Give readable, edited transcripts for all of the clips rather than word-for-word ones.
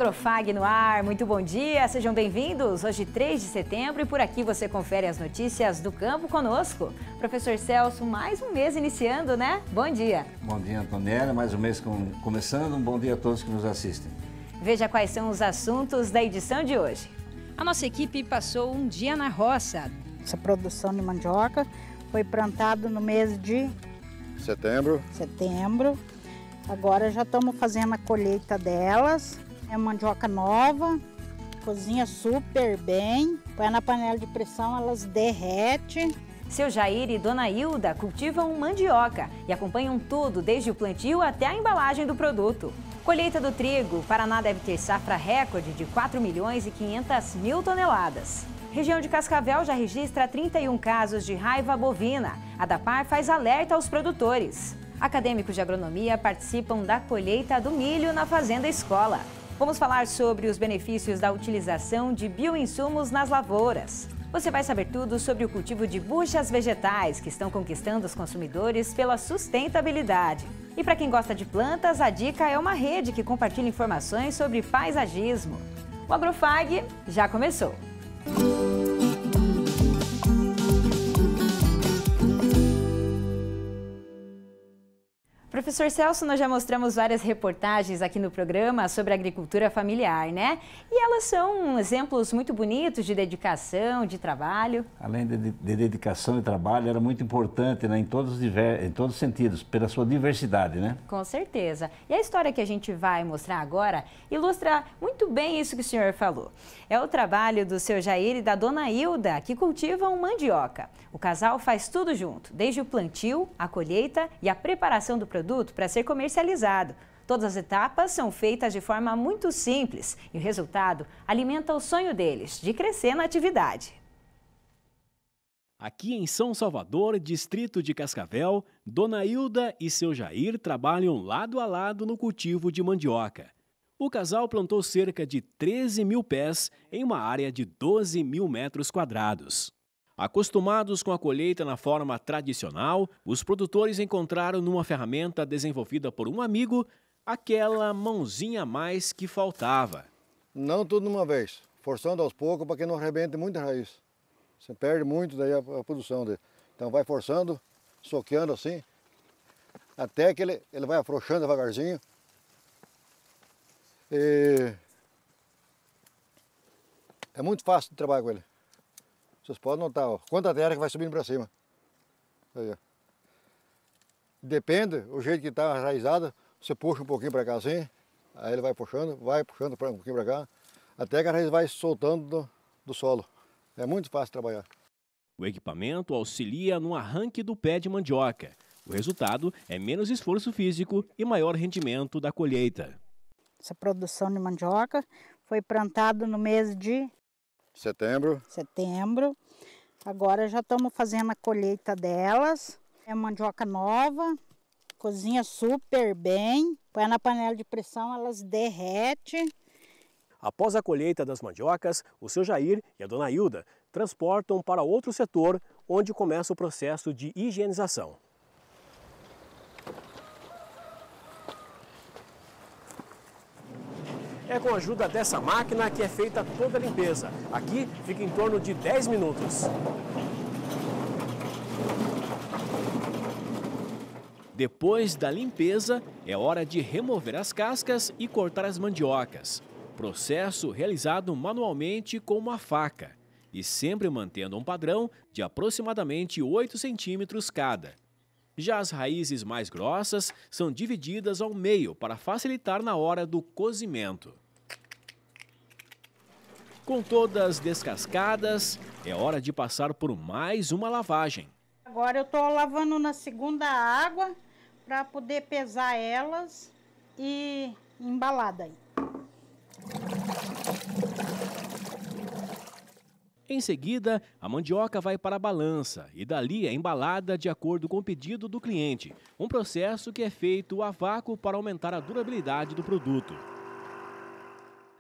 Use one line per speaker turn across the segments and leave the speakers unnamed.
Agrofag no ar, muito bom dia, sejam bem-vindos. Hoje 3 de setembro e por aqui você confere as notícias do campo conosco. Professor Celso, mais um mês iniciando, né? Bom dia.
Bom dia, Antoniela, mais um mês começando, um bom dia a todos que nos assistem.
Veja quais são os assuntos da edição de hoje. A nossa equipe passou um dia na roça.
Essa produção de mandioca foi plantada no mês de
setembro. Agora já estamos fazendo a colheita delas. É mandioca nova, cozinha super bem. Põe na panela de pressão, elas derretem.
Seu Jair e Dona Hilda cultivam mandioca e acompanham tudo, desde o plantio até a embalagem do produto. Colheita do trigo, o Paraná deve ter safra recorde de 4.500.000 toneladas. Região de Cascavel já registra 31 casos de raiva bovina. A DAPAR faz alerta aos produtores. Acadêmicos de agronomia participam da colheita do milho na Fazenda Escola. Vamos falar sobre os benefícios da utilização de bioinsumos nas lavouras. Você vai saber tudo sobre o cultivo de buchas vegetais que estão conquistando os consumidores pela sustentabilidade. E para quem gosta de plantas, a dica é uma rede que compartilha informações sobre paisagismo. O Agrofag já começou. Professor Celso, nós já mostramos várias reportagens aqui no programa sobre agricultura familiar, né? E elas são exemplos muito bonitos de dedicação, de trabalho.
Além de dedicação e trabalho, era muito importante, né, em todos os sentidos, pela sua diversidade, né?
Com certeza. E a história que a gente vai mostrar agora ilustra muito bem isso que o senhor falou. É o trabalho do seu Jair e da Dona Hilda, que cultivam mandioca. O casal faz tudo junto, desde o plantio, a colheita e a preparação do produto para ser comercializado. Todas as etapas são feitas de forma muito simples e o resultado alimenta o sonho deles de crescer na atividade.
Aqui em São Salvador, distrito de Cascavel, Dona Hilda e seu Jair trabalham lado a lado no cultivo de mandioca. O casal plantou cerca de 13.000 pés em uma área de 12.000 metros quadrados. Acostumados com a colheita na forma tradicional, os produtores encontraram numa ferramenta desenvolvida por um amigo aquela mãozinha a mais que faltava.
Não tudo de uma vez, forçando aos poucos para que não arrebente muita raiz. Você perde muito daí a produção dele. Então vai forçando, soqueando assim, até que ele vai afrouxando devagarzinho. E é muito fácil de trabalhar com ele. Vocês podem notar, ó, quanta terra que vai subindo para cima. Aí, ó. Depende, o jeito que está arraizada, você puxa um pouquinho para cá assim, aí ele vai puxando um pouquinho para cá, até que a raiz vai soltando do solo. É muito fácil de trabalhar.
O equipamento auxilia no arranque do pé de mandioca. O resultado é menos esforço físico e maior rendimento da colheita.
Essa produção de mandioca foi plantada no mês de
setembro.
Agora já estamos fazendo a colheita delas. É mandioca nova, cozinha super bem. Põe na panela de pressão, elas derretem.
Após a colheita das mandiocas, o seu Jair e a Dona Hilda transportam para outro setor, onde começa o processo de higienização. É com a ajuda dessa máquina que é feita toda a limpeza. Aqui fica em torno de 10 minutos. Depois da limpeza, é hora de remover as cascas e cortar as mandiocas. Processo realizado manualmente com uma faca e sempre mantendo um padrão de aproximadamente 8 centímetros cada. Já as raízes mais grossas são divididas ao meio para facilitar na hora do cozimento. Com todas descascadas, é hora de passar por mais uma lavagem.
Agora eu estou lavando na segunda água para poder pesar elas e embalada aí.
Em seguida, a mandioca vai para a balança e dali é embalada de acordo com o pedido do cliente. Um processo que é feito a vácuo para aumentar a durabilidade do produto.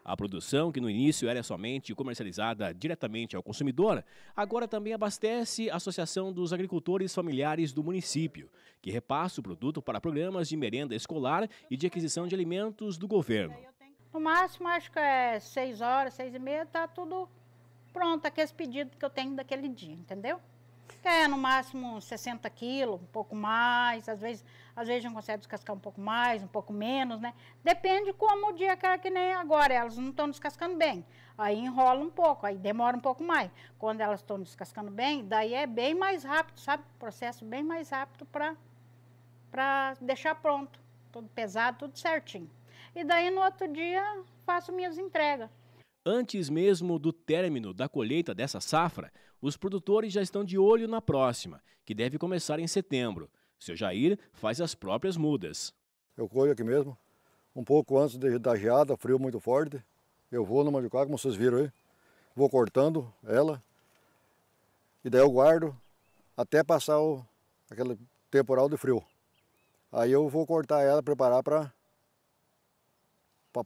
A produção, que no início era somente comercializada diretamente ao consumidor, agora também abastece a Associação dos Agricultores Familiares do município, que repassa o produto para programas de merenda escolar e de aquisição de alimentos do governo.
No máximo, acho que é 6 horas, 6h30, tá tudo pronto, aqueles pedidos que eu tenho daquele dia, entendeu? É, no máximo 60 quilos, um pouco mais, às vezes a gente consegue descascar um pouco mais, um pouco menos, né? Depende como o dia que nem agora, elas não estão descascando bem. Aí enrola um pouco, aí demora um pouco mais. Quando elas estão descascando bem, daí é bem mais rápido, sabe? Processo bem mais rápido para deixar pronto. Tudo pesado, tudo certinho. E daí no outro dia faço minhas entregas.
Antes mesmo do término da colheita dessa safra, os produtores já estão de olho na próxima, que deve começar em setembro. Seu Jair faz as próprias mudas.
Eu colho aqui mesmo, um pouco antes da geada, frio muito forte. Eu vou na mandioca, como vocês viram aí, vou cortando ela, e daí eu guardo até passar aquele temporal de frio. Aí eu vou cortar ela, preparar para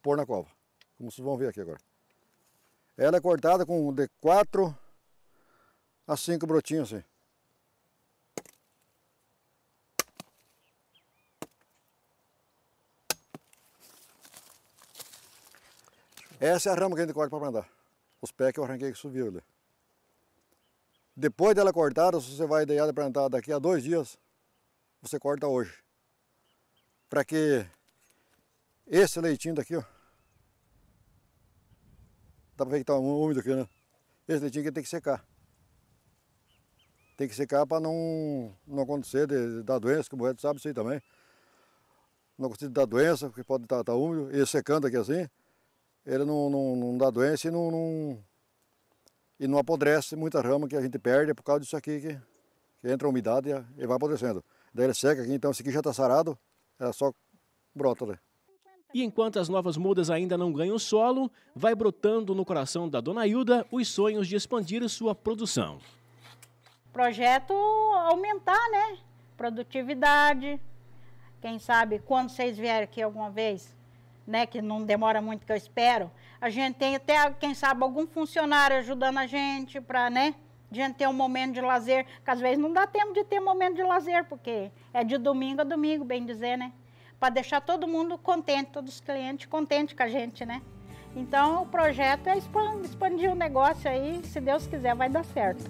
pôr na cova, como vocês vão ver aqui agora. Ela é cortada com de 4 a 5 brotinhos assim. Essa é a rama que a gente corta para plantar. Os pés que eu arranquei que subiu ali. Depois dela cortada, se você vai deixar de plantar daqui a 2 dias, você corta hoje. Para que esse leitinho daqui, ó, dá para ver que tá úmido aqui, né? Esse leitinho aqui tem que secar. Tem que secar para não acontecer da doença, que o Moedo sabe isso aí também. Não acontecer da doença, porque pode estar úmido. E secando aqui assim, ele não dá doença e não apodrece muita rama que a gente perde por causa disso aqui que entra a umidade e vai apodrecendo. Daí ele seca aqui, então esse aqui já está sarado, é só brota, né?
E enquanto as novas mudas ainda não ganham solo, vai brotando no coração da Dona Hilda os sonhos de expandir sua produção.
Projeto aumentar, né? Produtividade. Quem sabe, quando vocês vierem aqui alguma vez, né? Que não demora muito, que eu espero. A gente tem até, quem sabe, algum funcionário ajudando a gente para, né? A gente ter um momento de lazer, que às vezes não dá tempo de ter momento de lazer, porque é de domingo a domingo, bem dizer, né? Para deixar todo mundo contente, todos os clientes contentes com a gente, né? Então, o projeto é expandir o negócio aí, se Deus quiser, vai dar certo.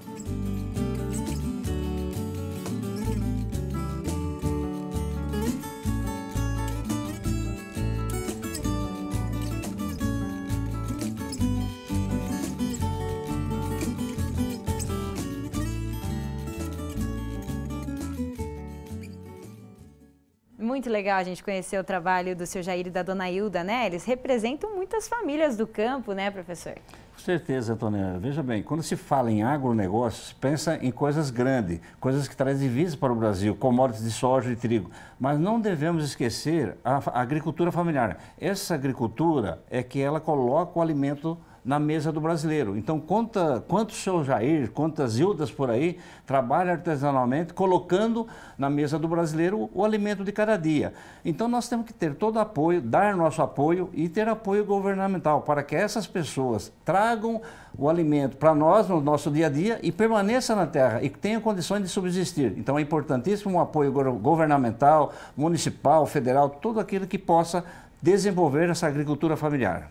Muito legal a gente conhecer o trabalho do seu Jair e da Dona Hilda, né? Eles representam muitas famílias do campo, né, professor?
Com certeza, Antônia. Veja bem, quando se fala em agronegócio, se pensa em coisas grandes, coisas que trazem divisas para o Brasil, commodities de soja e trigo. Mas não devemos esquecer a agricultura familiar. Essa agricultura é que ela coloca o alimento na mesa do brasileiro. Então, quanto o seu Jair, quantas Hildas por aí trabalham artesanalmente, colocando na mesa do brasileiro o alimento de cada dia. Então, nós temos que ter todo apoio, dar nosso apoio e ter apoio governamental para que essas pessoas tragam o alimento para nós no nosso dia a dia e permaneça na terra e tenham condições de subsistir. Então, é importantíssimo um apoio governamental, municipal, federal, tudo aquilo que possa desenvolver essa agricultura familiar.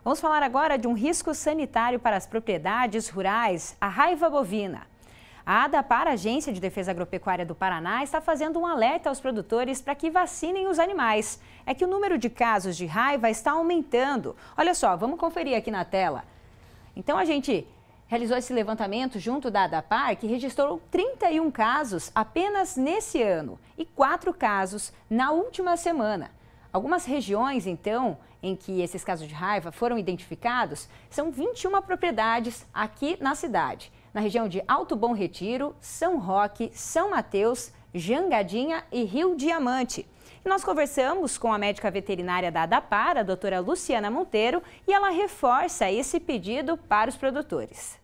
Vamos falar agora de um risco sanitário para as propriedades rurais, a raiva bovina. A ADAPAR, Agência de Defesa Agropecuária do Paraná, está fazendo um alerta aos produtores para que vacinem os animais. É que o número de casos de raiva está aumentando. Olha só, vamos conferir aqui na tela. Então a gente realizou esse levantamento junto da ADAPAR, que registrou 31 casos apenas nesse ano e 4 casos na última semana. Algumas regiões, então, em que esses casos de raiva foram identificados, são 21 propriedades aqui na cidade. Na região de Alto Bom Retiro, São Roque, São Mateus, Jangadinha e Rio Diamante. E nós conversamos com a médica veterinária da ADAPAR, a doutora Luciana Monteiro, e ela reforça esse pedido para os produtores.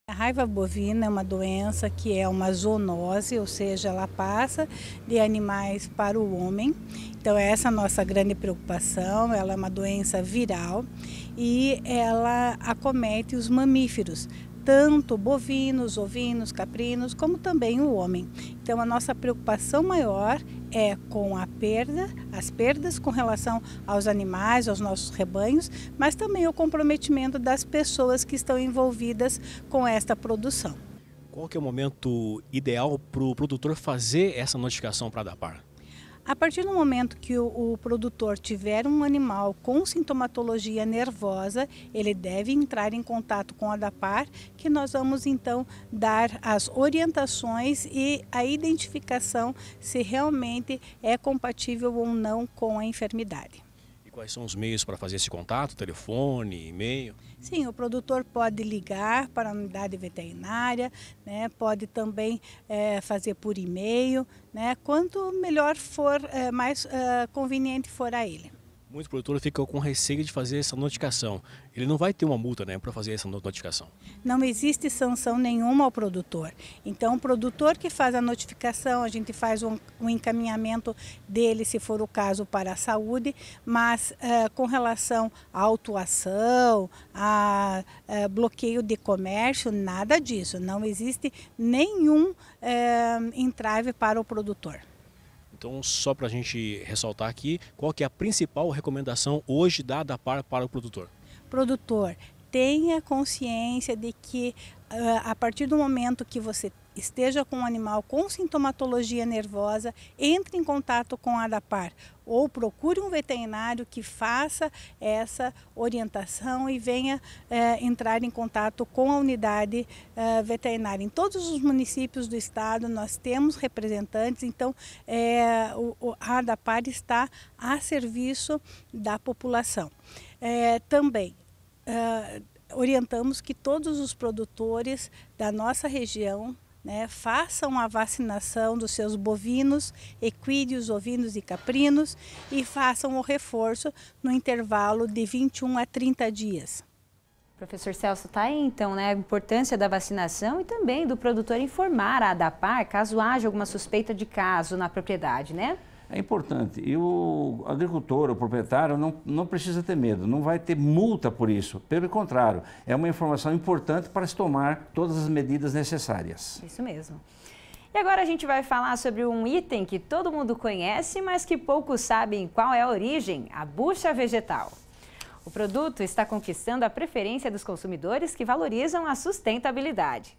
A raiva bovina é uma doença que é uma zoonose, ou seja, ela passa de animais para o homem. Então essa é a nossa grande preocupação, ela é uma doença viral e ela acomete os mamíferos, tanto bovinos, ovinos, caprinos, como também o homem. Então a nossa preocupação maior é com as perdas com relação aos animais, aos nossos rebanhos, mas também o comprometimento das pessoas que estão envolvidas com esta produção.
Qual que é o momento ideal para o produtor fazer essa notificação para a ADAPAR?
A partir do momento que o produtor tiver um animal com sintomatologia nervosa, ele deve entrar em contato com a ADAPAR, que nós vamos então dar as orientações e a identificação se realmente é compatível ou não com a enfermidade.
E quais são os meios para fazer esse contato? Telefone, e-mail?
Sim, o produtor pode ligar para a unidade veterinária, né, pode também fazer por e-mail, né, quanto melhor for, mais conveniente for a ele.
Muito produtor fica com receio de fazer essa notificação. Ele não vai ter uma multa, né, para fazer essa notificação?
Não existe sanção nenhuma ao produtor. Então, o produtor que faz a notificação, a gente faz um encaminhamento dele, se for o caso, para a saúde, mas com relação à autuação, a bloqueio de comércio, nada disso. Não existe nenhum entrave para o produtor.
Então, só para a gente ressaltar aqui, qual que é a principal recomendação hoje da ADAPAR para o produtor?
Produtor, tenha consciência de que a partir do momento que você esteja com um animal com sintomatologia nervosa, entre em contato com a ADAPAR ou procure um veterinário que faça essa orientação e venha entrar em contato com a unidade veterinária. Em todos os municípios do estado nós temos representantes, então a ADAPAR está a serviço da população. Também orientamos que todos os produtores da nossa região, né, façam a vacinação dos seus bovinos, equídeos, ovinos e caprinos e façam o reforço no intervalo de 21 a 30 dias.
Professor Celso, está aí então, né, a importância da vacinação e também do produtor informar a ADAPAR caso haja alguma suspeita de caso na propriedade, né?
É importante. E o agricultor, o proprietário, não precisa ter medo, não vai ter multa por isso. Pelo contrário, é uma informação importante para se tomar todas as medidas necessárias.
Isso mesmo. E agora a gente vai falar sobre um item que todo mundo conhece, mas que poucos sabem qual é a origem, a bucha vegetal. O produto está conquistando a preferência dos consumidores que valorizam a sustentabilidade.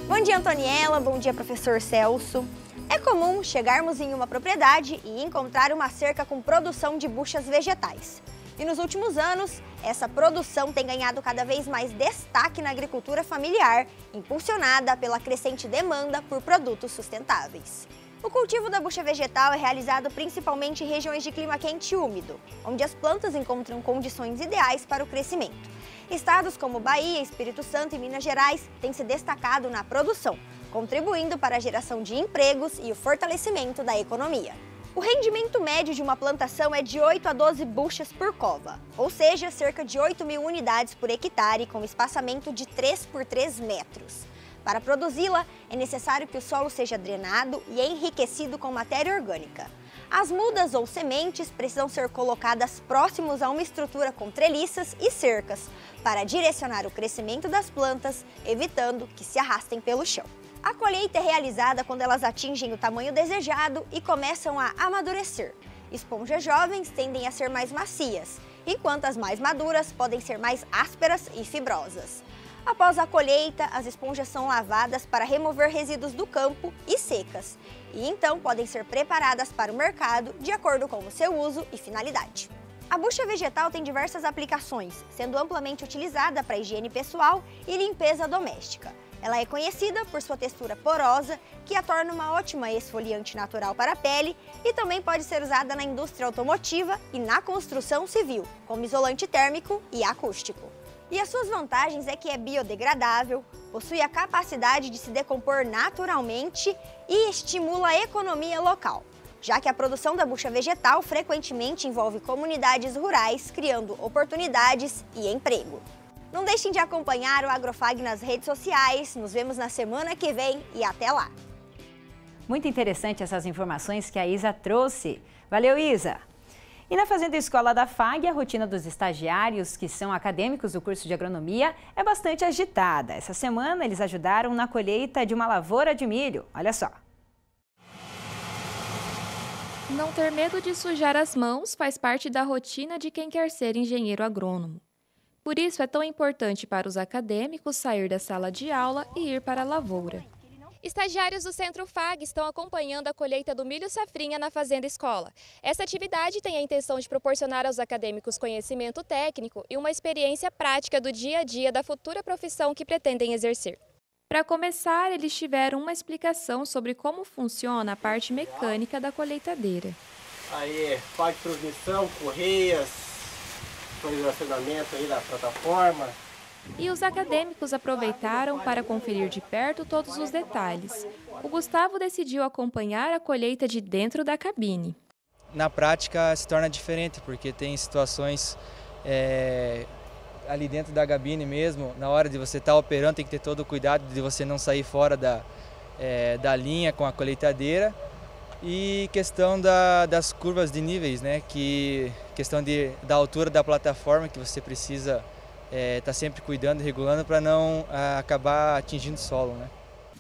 Bom dia, Antoniela. Bom dia, professor Celso. É comum chegarmos em uma propriedade e encontrar uma cerca com produção de buchas vegetais. E nos últimos anos, essa produção tem ganhado cada vez mais destaque na agricultura familiar, impulsionada pela crescente demanda por produtos sustentáveis. O cultivo da bucha vegetal é realizado principalmente em regiões de clima quente e úmido, onde as plantas encontram condições ideais para o crescimento. Estados como Bahia, Espírito Santo e Minas Gerais têm se destacado na produção, contribuindo para a geração de empregos e o fortalecimento da economia. O rendimento médio de uma plantação é de 8 a 12 buchas por cova, ou seja, cerca de 8.000 unidades por hectare com espaçamento de 3 por 3 metros. Para produzi-la, é necessário que o solo seja drenado e enriquecido com matéria orgânica. As mudas ou sementes precisam ser colocadas próximos a uma estrutura com treliças e cercas, para direcionar o crescimento das plantas, evitando que se arrastem pelo chão. A colheita é realizada quando elas atingem o tamanho desejado e começam a amadurecer. Esponjas jovens tendem a ser mais macias, enquanto as mais maduras podem ser mais ásperas e fibrosas. Após a colheita, as esponjas são lavadas para remover resíduos do campo e secas, e então podem ser preparadas para o mercado de acordo com o seu uso e finalidade. A bucha vegetal tem diversas aplicações, sendo amplamente utilizada para higiene pessoal e limpeza doméstica. Ela é conhecida por sua textura porosa, que a torna uma ótima esfoliante natural para a pele, e também pode ser usada na indústria automotiva e na construção civil, como isolante térmico e acústico. E as suas vantagens é que é biodegradável, possui a capacidade de se decompor naturalmente e estimula a economia local, já que a produção da bucha vegetal frequentemente envolve comunidades rurais, criando oportunidades e emprego. Não deixem de acompanhar o Agrofag nas redes sociais, nos vemos na semana que vem e até lá!
Muito interessante essas informações que a Isa trouxe. Valeu, Isa! E na Fazenda Escola da FAG, a rotina dos estagiários, que são acadêmicos do curso de agronomia, é bastante agitada. Essa semana, eles ajudaram na colheita de uma lavoura de milho. Olha só.
Não ter medo de sujar as mãos faz parte da rotina de quem quer ser engenheiro agrônomo. Por isso, é tão importante para os acadêmicos sair da sala de aula e ir para a lavoura.
Estagiários do Centro FAG estão acompanhando a colheita do milho safrinha na Fazenda Escola. Essa atividade tem a intenção de proporcionar aos acadêmicos conhecimento técnico e uma experiência prática do dia a dia da futura profissão que pretendem exercer.
Para começar, eles tiveram uma explicação sobre como funciona a parte mecânica da colheitadeira.
Aí, parte de transmissão, correias, acionamento aí da plataforma.
E os acadêmicos aproveitaram para conferir de perto todos os detalhes. O Gustavo decidiu acompanhar a colheita de dentro da cabine.
Na prática se torna diferente, porque tem situações ali dentro da cabine mesmo, na hora de você estar operando, tem que ter todo o cuidado de você não sair fora da linha com a colheitadeira. E questão das curvas de níveis, né? Questão da altura da plataforma, que você precisa tá sempre cuidando e regulando para não acabar atingindo o solo, né?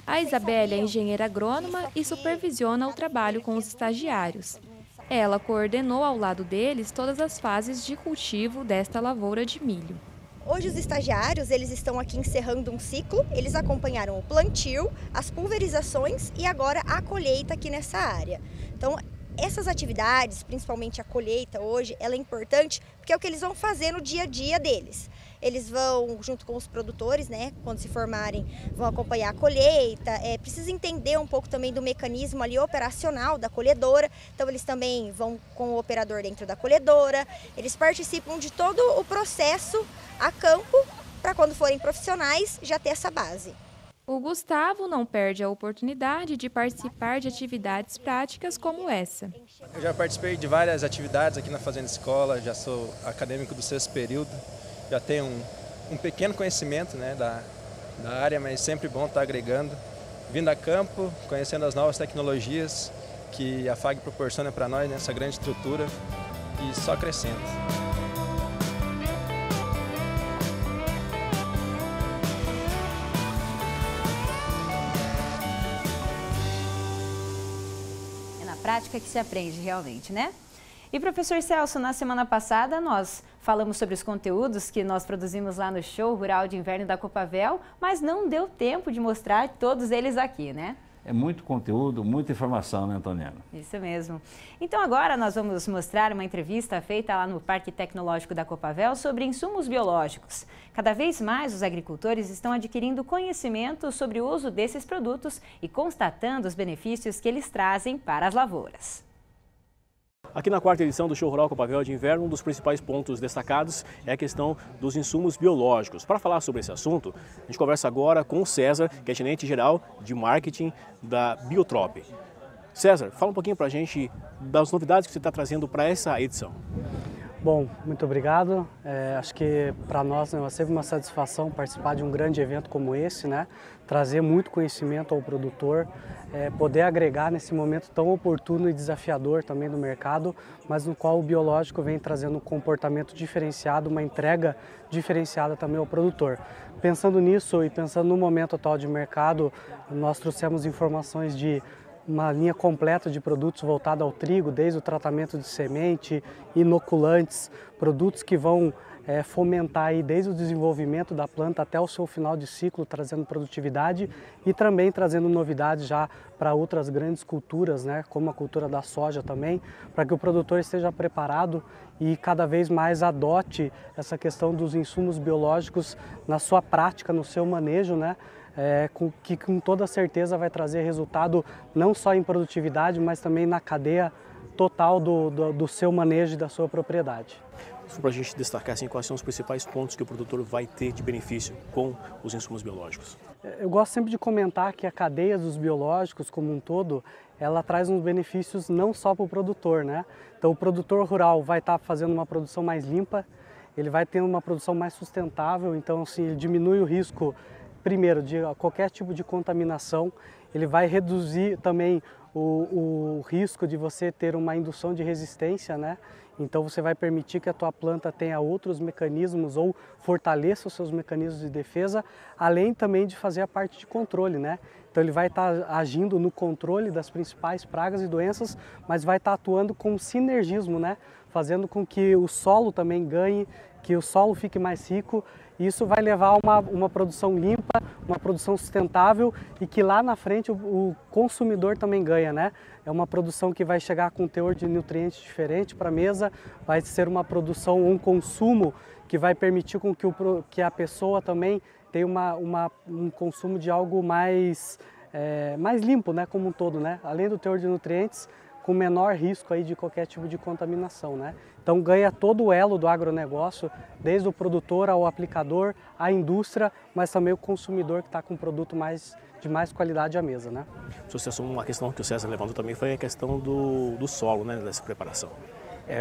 A Isabelle é engenheira agrônoma e supervisiona o trabalho com os estagiários. Ela coordenou ao lado deles todas as fases de cultivo desta lavoura de milho.
Hoje os estagiários, eles estão aqui encerrando um ciclo, eles acompanharam o plantio, as pulverizações e agora a colheita aqui nessa área. Então, essas atividades, principalmente a colheita hoje, ela é importante porque é o que eles vão fazer no dia a dia deles. Eles vão, junto com os produtores, né, quando se formarem, vão acompanhar a colheita, precisa entender um pouco também do mecanismo ali operacional da colhedora, então eles também vão com o operador dentro da colhedora, eles participam de todo o processo a campo, para quando forem profissionais já ter essa base.
O Gustavo não perde a oportunidade de participar de atividades práticas como essa.
Eu já participei de várias atividades aqui na Fazenda Escola, já sou acadêmico do 6º período, já tenho um pequeno conhecimento, né, da área, mas sempre bom estar agregando, vindo a campo, conhecendo as novas tecnologias que a FAG proporciona para nós nessa grande estrutura e só crescendo.
Prática que se aprende realmente, né? E professor Celso, na semana passada nós falamos sobre os conteúdos que nós produzimos lá no Show Rural de Inverno da Copavel, mas não deu tempo de mostrar todos eles aqui, né?
É muito conteúdo, muita informação, né, Antoniana?
Isso mesmo. Então agora nós vamos mostrar uma entrevista feita lá no Parque Tecnológico da Copavel sobre insumos biológicos. Cada vez mais os agricultores estão adquirindo conhecimento sobre o uso desses produtos e constatando os benefícios que eles trazem para as lavouras.
Aqui na 4ª edição do Show Rural Copavel de Inverno, um dos principais pontos destacados é a questão dos insumos biológicos. Para falar sobre esse assunto, a gente conversa agora com o César, que é gerente-geral de marketing da Biotrop. César, fala um pouquinho para a gente das novidades que você está trazendo para essa edição.
Bom, muito obrigado. Acho que para nós é sempre uma satisfação participar de um grande evento como esse, né? Trazer muito conhecimento ao produtor, poder agregar nesse momento tão oportuno e desafiador também do mercado, mas no qual o biológico vem trazendo um comportamento diferenciado, uma entrega diferenciada também ao produtor. Pensando nisso e pensando no momento atual de mercado, nós trouxemos informações de uma linha completa de produtos voltada ao trigo, desde o tratamento de semente, inoculantes, produtos que vão fomentar aí desde o desenvolvimento da planta até o seu final de ciclo, trazendo produtividade e também trazendo novidades já para outras grandes culturas, né, como a cultura da soja também, para que o produtor esteja preparado e cada vez mais adote essa questão dos insumos biológicos na sua prática, no seu manejo, né? Que com toda certeza vai trazer resultado não só em produtividade, mas também na cadeia total do seu manejo e da sua propriedade.
Só para a gente destacar assim, quais são os principais pontos que o produtor vai ter de benefício com os insumos biológicos.
Eu gosto sempre de comentar que a cadeia dos biológicos como um todo, ela traz uns benefícios não só para o produtor, né? Então o produtor rural vai estar fazendo uma produção mais limpa, ele vai ter uma produção mais sustentável, então assim, ele diminui o risco primeiro de qualquer tipo de contaminação, ele vai reduzir também o risco de você ter uma indução de resistência, né? Então você vai permitir que a tua planta tenha outros mecanismos ou fortaleça os seus mecanismos de defesa, além também de fazer a parte de controle, né? Então ele vai estar agindo no controle das principais pragas e doenças, mas vai estar atuando com sinergismo, né? Fazendo com que o solo também ganhe, que o solo fique mais rico. Isso vai levar a uma produção limpa, uma produção sustentável e que lá na frente o consumidor também ganha, né? É uma produção que vai chegar com um teor de nutrientes diferente para a mesa, vai ser uma produção, um consumo que vai permitir com que a pessoa também tenha um consumo de algo mais limpo, né? Como um todo, né? Além do teor de nutrientes, com menor risco aí de qualquer tipo de contaminação, né? Então ganha todo o elo do agronegócio, desde o produtor ao aplicador, a indústria, mas também o consumidor que está com um produto de mais qualidade à mesa, né?
Uma questão que o César levantou também foi a questão do solo, né, dessa preparação.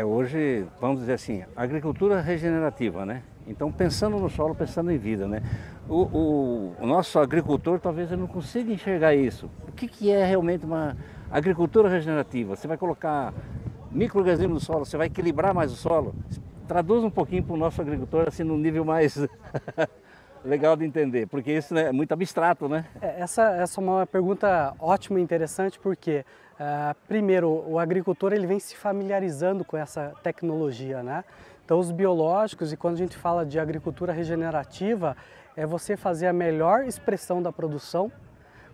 Hoje, vamos dizer assim, agricultura regenerativa, né? Então, pensando no solo, pensando em vida, né? O nosso agricultor, talvez ele não consiga enxergar isso. O que é realmente uma agricultura regenerativa? Você vai colocar micro-organismos no solo, você vai equilibrar mais o solo? Traduz um pouquinho para o nosso agricultor, assim, num nível mais legal de entender, porque isso, né, é muito abstrato, né?
Essa é uma pergunta ótima e interessante, porque primeiro, o agricultor ele vem se familiarizando com essa tecnologia, né? Então os biológicos, e quando a gente fala de agricultura regenerativa, é você fazer a melhor expressão da produção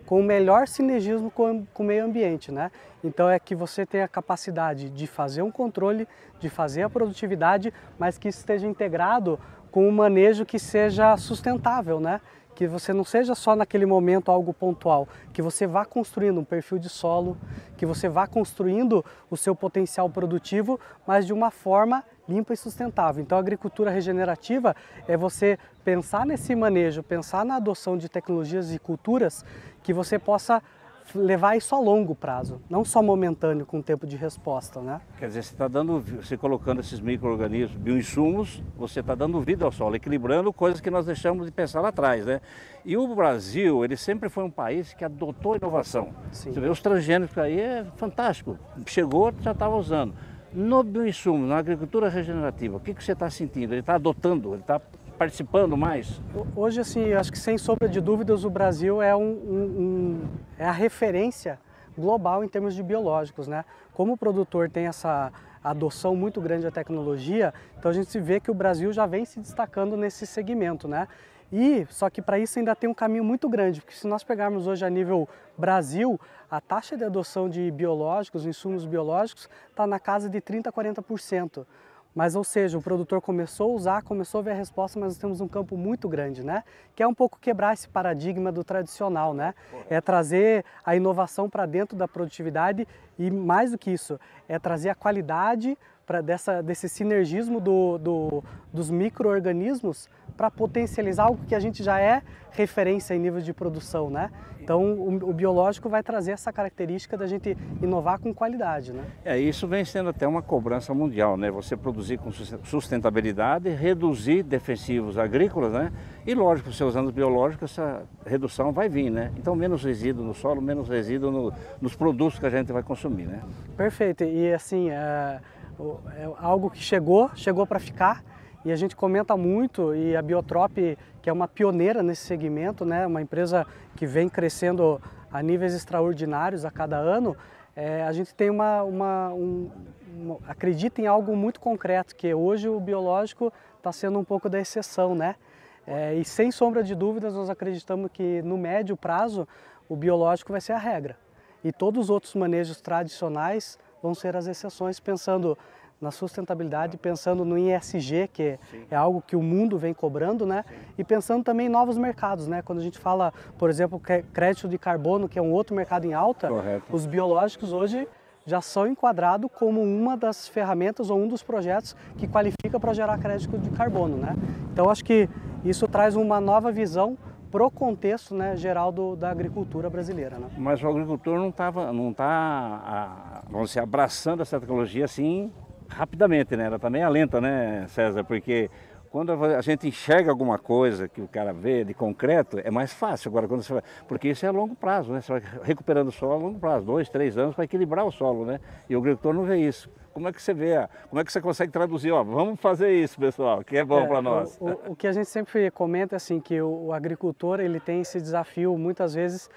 com o melhor sinergismo com o meio ambiente, né? Então é que você tenha a capacidade de fazer um controle, de fazer a produtividade, mas que isso esteja integrado com um manejo que seja sustentável, né? Que você não seja só naquele momento algo pontual, que você vá construindo um perfil de solo, que você vá construindo o seu potencial produtivo, mas de uma forma limpa e sustentável. Então a agricultura regenerativa é você pensar nesse manejo, pensar na adoção de tecnologias e culturas que você possa levar isso a longo prazo, não só momentâneo com tempo de resposta, né?
Quer dizer, você colocando esses micro-organismos, bioinsumos, você está dando vida ao solo, equilibrando coisas que nós deixamos de pensar lá atrás, né? E o Brasil, ele sempre foi um país que adotou inovação. Sim. Você vê, os transgênicos aí é fantástico, chegou, já estava usando. No bioinsumo, na agricultura regenerativa, o que você está sentindo? Ele está adotando, ele está participando mais?
Hoje, assim, acho que sem sombra de dúvidas o Brasil é a referência global em termos de biológicos, né? Como o produtor tem essa adoção muito grande da tecnologia, então a gente vê que o Brasil já vem se destacando nesse segmento, né? Só que para isso ainda tem um caminho muito grande, porque se nós pegarmos hoje a nível Brasil, a taxa de adoção de biológicos, insumos biológicos, está na casa de 30% a 40%. Mas, ou seja, o produtor começou a usar, começou a ver a resposta, mas nós temos um campo muito grande, né? Que é um pouco quebrar esse paradigma do tradicional, né? É trazer a inovação para dentro da produtividade e, mais do que isso, é trazer a qualidade desse sinergismo dos micro-organismos para potencializar algo que a gente já é referência em nível de produção, né? Então o biológico vai trazer essa característica da gente inovar com qualidade, né?
Isso vem sendo até uma cobrança mundial, né? Você produzir com sustentabilidade, reduzir defensivos agrícolas, né? E lógico, você usando os biológicos, essa redução vai vir, né? Então menos resíduo no solo, menos resíduo nos produtos que a gente vai consumir, né?
Perfeito, e assim, é algo que chegou para ficar, e a gente comenta muito, e a Biotrop, que é uma pioneira nesse segmento, né, uma empresa que vem crescendo a níveis extraordinários a cada ano, a gente tem acredita em algo muito concreto, que hoje o biológico está sendo um pouco da exceção, né? E sem sombra de dúvidas nós acreditamos que no médio prazo o biológico vai ser a regra, e todos os outros manejos tradicionais vão ser as exceções, pensando na sustentabilidade, pensando no ESG, que é algo que o mundo vem cobrando, né? E pensando também em novos mercados, né? Quando a gente fala, por exemplo, crédito de carbono, que é um outro mercado em alta, correto, os biológicos hoje já são enquadrados como uma das ferramentas ou um dos projetos que qualifica para gerar crédito de carbono, né? Então acho que isso traz uma nova visão para o contexto, né, geral da agricultura brasileira, né?
Mas o agricultor não está vamos dizer, abraçando essa tecnologia assim rapidamente, né? Ela também é lenta, né, César? Porque Quando a gente enxerga alguma coisa que o cara vê de concreto, é mais fácil. Agora, quando você vai, porque isso é a longo prazo, né? Você vai recuperando o solo a longo prazo, 2, 3 anos para equilibrar o solo, né? E o agricultor não vê isso. Como é que você vê? Como é que você consegue traduzir? Ó, vamos fazer isso, pessoal, que é bom para nós.
O que a gente sempre comenta é assim, que o agricultor ele tem esse desafio, muitas vezes,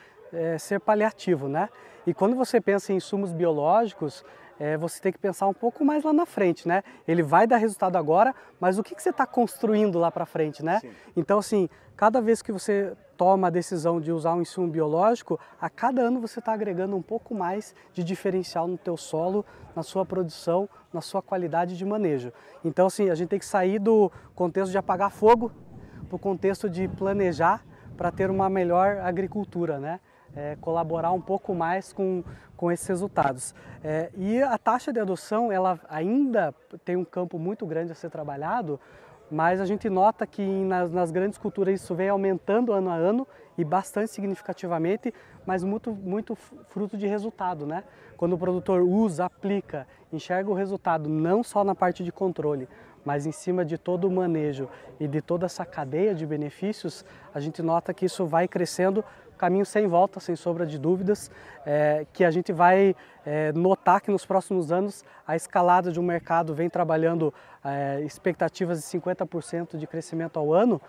ser paliativo, né? E quando você pensa em insumos biológicos, você tem que pensar um pouco mais lá na frente, né? Ele vai dar resultado agora, mas o que você está construindo lá para frente, né? Sim. Então, assim, cada vez que você toma a decisão de usar um insumo biológico, a cada ano você está agregando um pouco mais de diferencial no teu solo, na sua produção, na sua qualidade de manejo. Então, assim, a gente tem que sair do contexto de apagar fogo para o contexto de planejar para ter uma melhor agricultura, né? Colaborar um pouco mais com esses resultados. E a taxa de adoção, ela ainda tem um campo muito grande a ser trabalhado, mas a gente nota que nas grandes culturas isso vem aumentando ano a ano e bastante significativamente, mas muito fruto de resultado, né? Quando o produtor usa, aplica, enxerga o resultado não só na parte de controle, mas em cima de todo o manejo e de toda essa cadeia de benefícios, a gente nota que isso vai crescendo, caminho sem volta, sem sombra de dúvidas, que a gente vai notar que nos próximos anos a escalada de um mercado vem trabalhando expectativas de 50% de crescimento ao ano,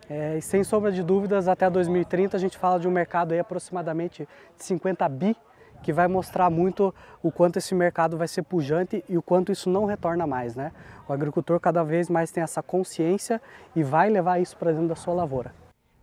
e sem sombra de dúvidas até 2030 a gente fala de um mercado aí aproximadamente de 50 bi, que vai mostrar muito o quanto esse mercado vai ser pujante e o quanto isso não retorna mais, né? O agricultor cada vez mais tem essa consciência e vai levar isso para dentro da sua lavoura.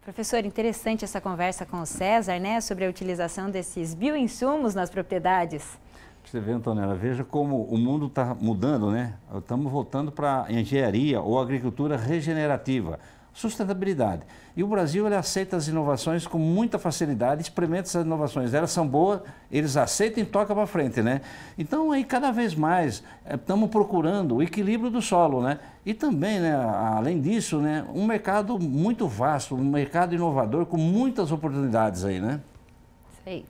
Professor, interessante essa conversa com o César, né, sobre a utilização desses bioinsumos nas propriedades.
Você vê, Antonella, veja como o mundo está mudando, né? Estamos voltando para a engenharia ou agricultura regenerativa, sustentabilidade. E o Brasil, ele aceita as inovações com muita facilidade, experimenta essas inovações. Elas são boas, eles aceitam e tocam para frente, né? Então, aí, cada vez mais, estamos procurando o equilíbrio do solo, né? E também, né, além disso, né, um mercado muito vasto, um mercado inovador com muitas oportunidades aí, né?
Isso aí.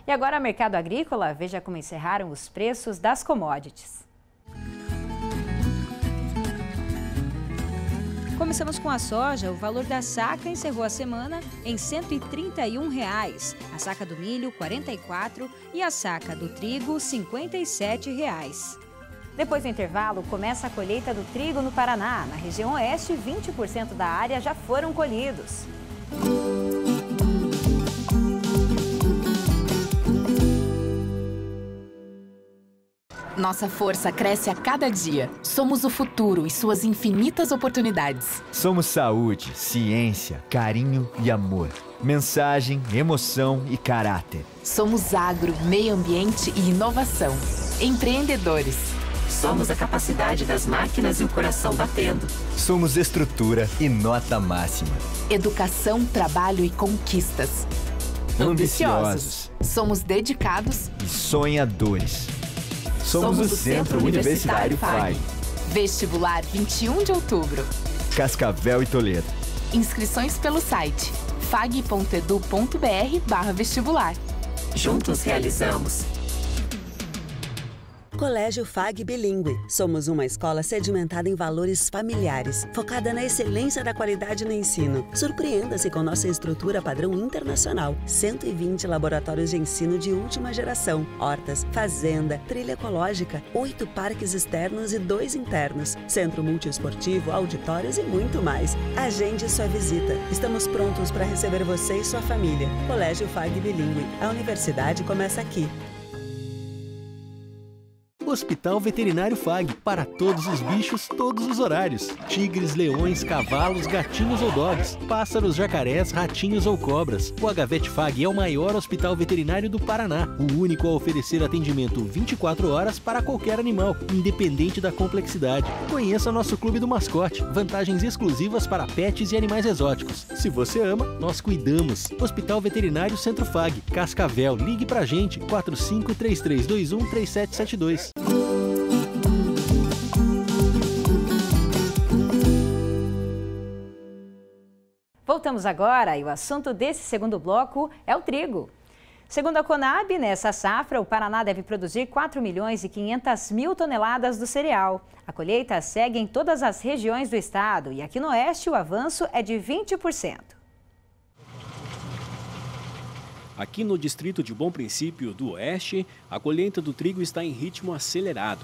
E agora, mercado agrícola, veja como encerraram os preços das commodities. Começamos com a soja. O valor da saca encerrou a semana em R$ 131. A saca do milho, R$ 44 e a saca do trigo, R$ 57. Depois do intervalo, começa a colheita do trigo no Paraná. Na região oeste, 20% da área já foram colhidos.
Nossa força cresce a cada dia. Somos o futuro e suas infinitas oportunidades.
Somos saúde, ciência, carinho e amor. Mensagem, emoção e caráter.
Somos agro, meio ambiente e inovação. Empreendedores.
Somos a capacidade das máquinas e o coração batendo.
Somos estrutura e nota máxima.
Educação, trabalho e conquistas.
Ambiciosos.
Somos dedicados
e sonhadores. Somos o Centro Universitário FAG.
Vestibular 21 de outubro.
Cascavel e Toledo.
Inscrições pelo site fag.edu.br/vestibular.
Juntos realizamos.
Colégio FAG Bilíngue. Somos uma escola sedimentada em valores familiares, focada na excelência da qualidade no ensino. Surpreenda-se com nossa estrutura padrão internacional. 120 laboratórios de ensino de última geração, hortas, fazenda, trilha ecológica, 8 parques externos e 2 internos, centro multiesportivo, auditórios e muito mais. Agende sua visita. Estamos prontos para receber você e sua família. Colégio FAG Bilíngue. A universidade começa aqui.
Hospital Veterinário FAG, para todos os bichos, todos os horários. Tigres, leões, cavalos, gatinhos ou dogs, pássaros, jacarés, ratinhos ou cobras. O HVet FAG é o maior hospital veterinário do Paraná, o único a oferecer atendimento 24 horas para qualquer animal, independente da complexidade. Conheça nosso Clube do Mascote, vantagens exclusivas para pets e animais exóticos. Se você ama, nós cuidamos. Hospital Veterinário Centro FAG, Cascavel, ligue pra gente, 45-3321-3772.
Voltamos agora e o assunto desse segundo bloco é o trigo. Segundo a Conab, nessa safra, o Paraná deve produzir 4.500.000 toneladas do cereal. A colheita segue em todas as regiões do estado e aqui no oeste o avanço é de 20%.
Aqui no distrito de Bom Princípio do Oeste, a colheita do trigo está em ritmo acelerado.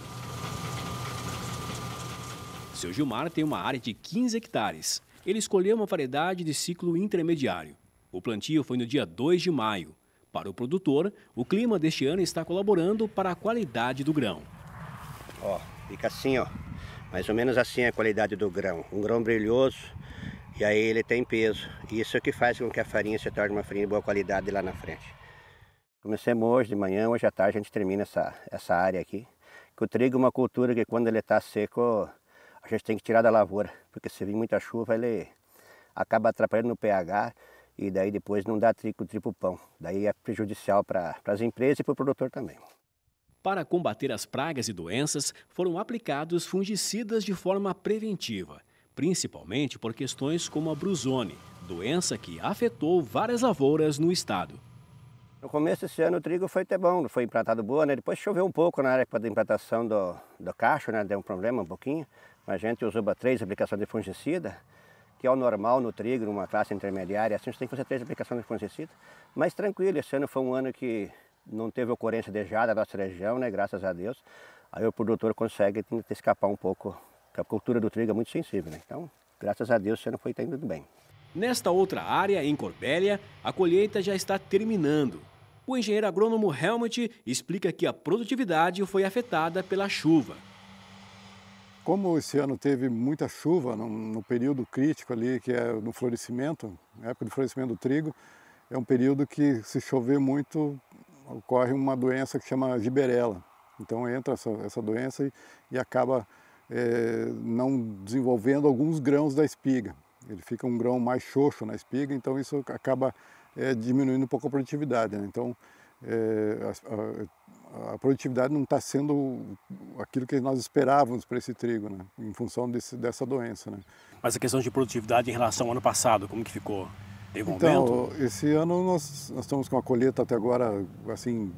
Seu Gilmar tem uma área de 15 hectares. Ele escolheu uma variedade de ciclo intermediário. O plantio foi no dia 2 de maio. Para o produtor, o clima deste ano está colaborando para a qualidade do grão.
Ó, fica assim, ó. Mais ou menos assim a qualidade do grão. Um grão brilhoso e aí ele tem peso. Isso é o que faz com que a farinha se torne uma farinha de boa qualidade lá na frente. Comecemos hoje de manhã, hoje à tarde a gente termina essa área aqui. Que o trigo é uma cultura que quando ele está seco, a gente tem que tirar da lavoura. Porque se vir muita chuva, ele acaba atrapalhando no pH. E daí depois não dá triplo pão. Daí é prejudicial para as empresas e para o produtor também.
Para combater as pragas e doenças, foram aplicados fungicidas de forma preventiva, principalmente por questões como a brusone, doença que afetou várias lavouras no estado.
No começo desse ano o trigo foi até bom, foi implantado boa, né? Depois choveu um pouco na área da implantação do cacho, né? Deu um problema um pouquinho, mas a gente usou 3 aplicações de fungicida, que é o normal no trigo, numa classe intermediária, assim a gente tem que fazer 3 aplicações de fungicida. Mas tranquilo, esse ano foi um ano que não teve ocorrência de geada na nossa região, né, graças a Deus. Aí o produtor consegue escapar um pouco, porque a cultura do trigo é muito sensível, né? Então, graças a Deus, esse ano foi indo bem.
Nesta outra área, em Corbélia, a colheita já está terminando. O engenheiro agrônomo Helmut explica que a produtividade foi afetada pela chuva.
Como esse ano teve muita chuva no período crítico ali, que é no florescimento, na época do florescimento do trigo, é um período que se chover muito, ocorre uma doença que chama giberela. Então entra essa doença e acaba não desenvolvendo alguns grãos da espiga. Ele fica um grão mais xoxo na espiga, então isso acaba diminuindo um pouco a produtividade, né? Então a produtividade não está sendo aquilo que nós esperávamos para esse trigo, né? Em função dessa doença, né?
Mas a questão de produtividade em relação ao ano passado, como que ficou? Teve um
então,
aumento?
Esse ano nós estamos com a colheita até agora assim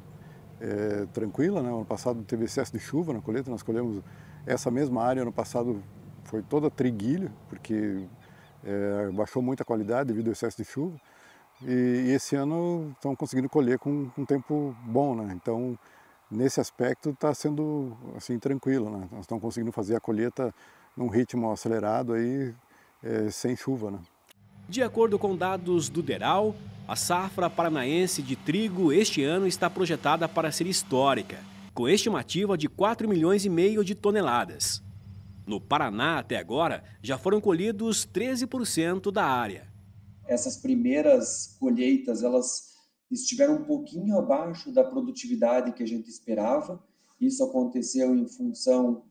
tranquila, né? Ano passado teve excesso de chuva na colheita, nós colhemos essa mesma área, ano passado foi toda triguilho, porque baixou muito a qualidade devido ao excesso de chuva. E esse ano estamos conseguindo colher com um tempo bom, né? Então, nesse aspecto está sendo assim tranquilo, né? Nós estamos conseguindo fazer a colheita num ritmo acelerado aí, sem chuva, né?
De acordo com dados do DERAL, a safra paranaense de trigo este ano está projetada para ser histórica, com estimativa de 4,5 milhões de toneladas. No Paraná, até agora, já foram colhidos 13% da área.
Essas primeiras colheitas, elas estiveram um pouquinho abaixo da produtividade que a gente esperava. Isso aconteceu em função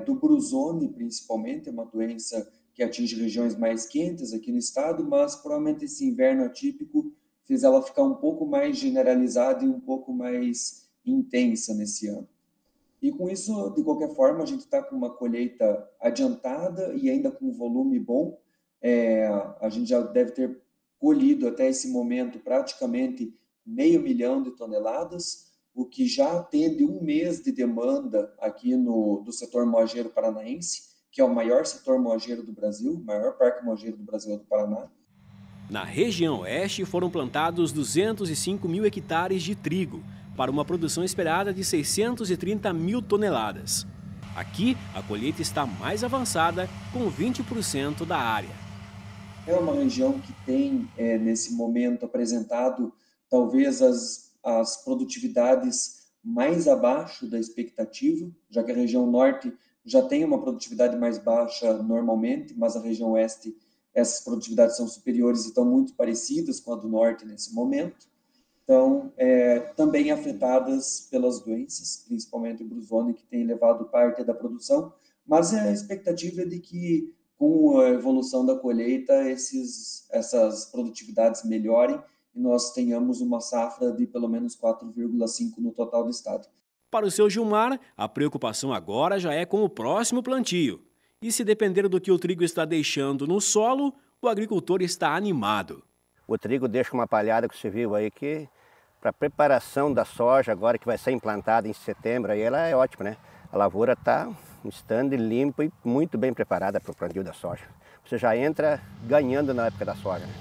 do brusone, principalmente, é uma doença que atinge regiões mais quentes aqui no estado, mas provavelmente esse inverno atípico fez ela ficar um pouco mais generalizada e um pouco mais intensa nesse ano. E com isso, de qualquer forma, a gente está com uma colheita adiantada e ainda com um volume bom. A gente já deve ter colhido até esse momento praticamente 500 milhões de toneladas, o que já atende um mês de demanda aqui do setor moageiro paranaense, que é o maior setor moageiro do Brasil, o maior parque moageiro do Brasil é do Paraná.
Na região oeste foram plantados 205 mil hectares de trigo, para uma produção esperada de 630 mil toneladas. Aqui, a colheita está mais avançada, com 20% da área.
É uma região que tem, nesse momento, apresentado talvez as produtividades mais abaixo da expectativa, já que a região norte já tem uma produtividade mais baixa normalmente, mas a região oeste, essas produtividades são superiores e estão muito parecidas com a do norte nesse momento. Então, também afetadas pelas doenças, principalmente o brusone, que tem levado parte da produção, mas a expectativa é de que, com a evolução da colheita, essas produtividades melhorem e nós tenhamos uma safra de pelo menos 4,5 no total do estado.
Para o seu Gilmar, a preocupação agora já é com o próximo plantio. E se depender do que o trigo está deixando no solo, o agricultor está animado.
O trigo deixa uma palhada que você viu aí que Para a preparação da soja agora que vai ser implantada em setembro, aí ela é ótima, né? A lavoura está em stand limpo e muito bem preparada para o plantio da soja. Você já entra ganhando na época da soja, né?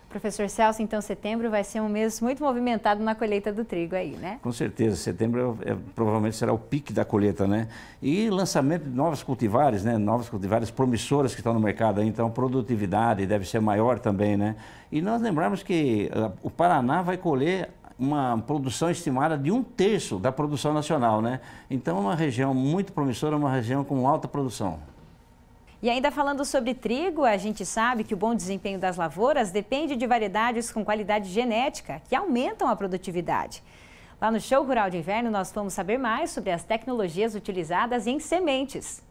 Professor Celso, então setembro vai ser um mês muito movimentado na colheita do trigo aí, né?
Com certeza, setembro provavelmente será o pique da colheita, né? E lançamento de novas cultivares, né? Novas cultivares promissoras que estão no mercado aí, então produtividade deve ser maior também, né? E nós lembramos que o Paraná vai colher uma produção estimada de 1/3 da produção nacional, né? Então é uma região muito promissora, uma região com alta produção.
E ainda falando sobre trigo, a gente sabe que o bom desempenho das lavouras depende de variedades com qualidade genética, que aumentam a produtividade. Lá no Show Rural de Inverno, nós vamos saber mais sobre as tecnologias utilizadas em sementes.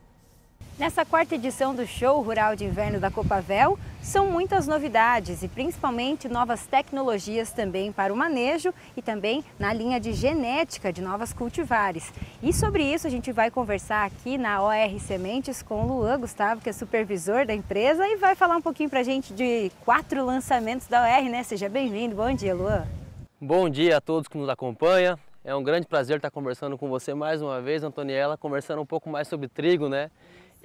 Nessa quarta edição do Show Rural de Inverno da Copavel, são muitas novidades e principalmente novas tecnologias também para o manejo e também na linha de genética de novas cultivares. E sobre isso a gente vai conversar aqui na OR Sementes com o Luan Gustavo, que é supervisor da empresa, e vai falar um pouquinho para a gente de 4 lançamentos da OR, né? Seja bem-vindo. Bom dia, Luan.
Bom dia a todos que nos acompanham. É um grande prazer estar conversando com você mais uma vez, Antoniela, conversando um pouco mais sobre trigo, né?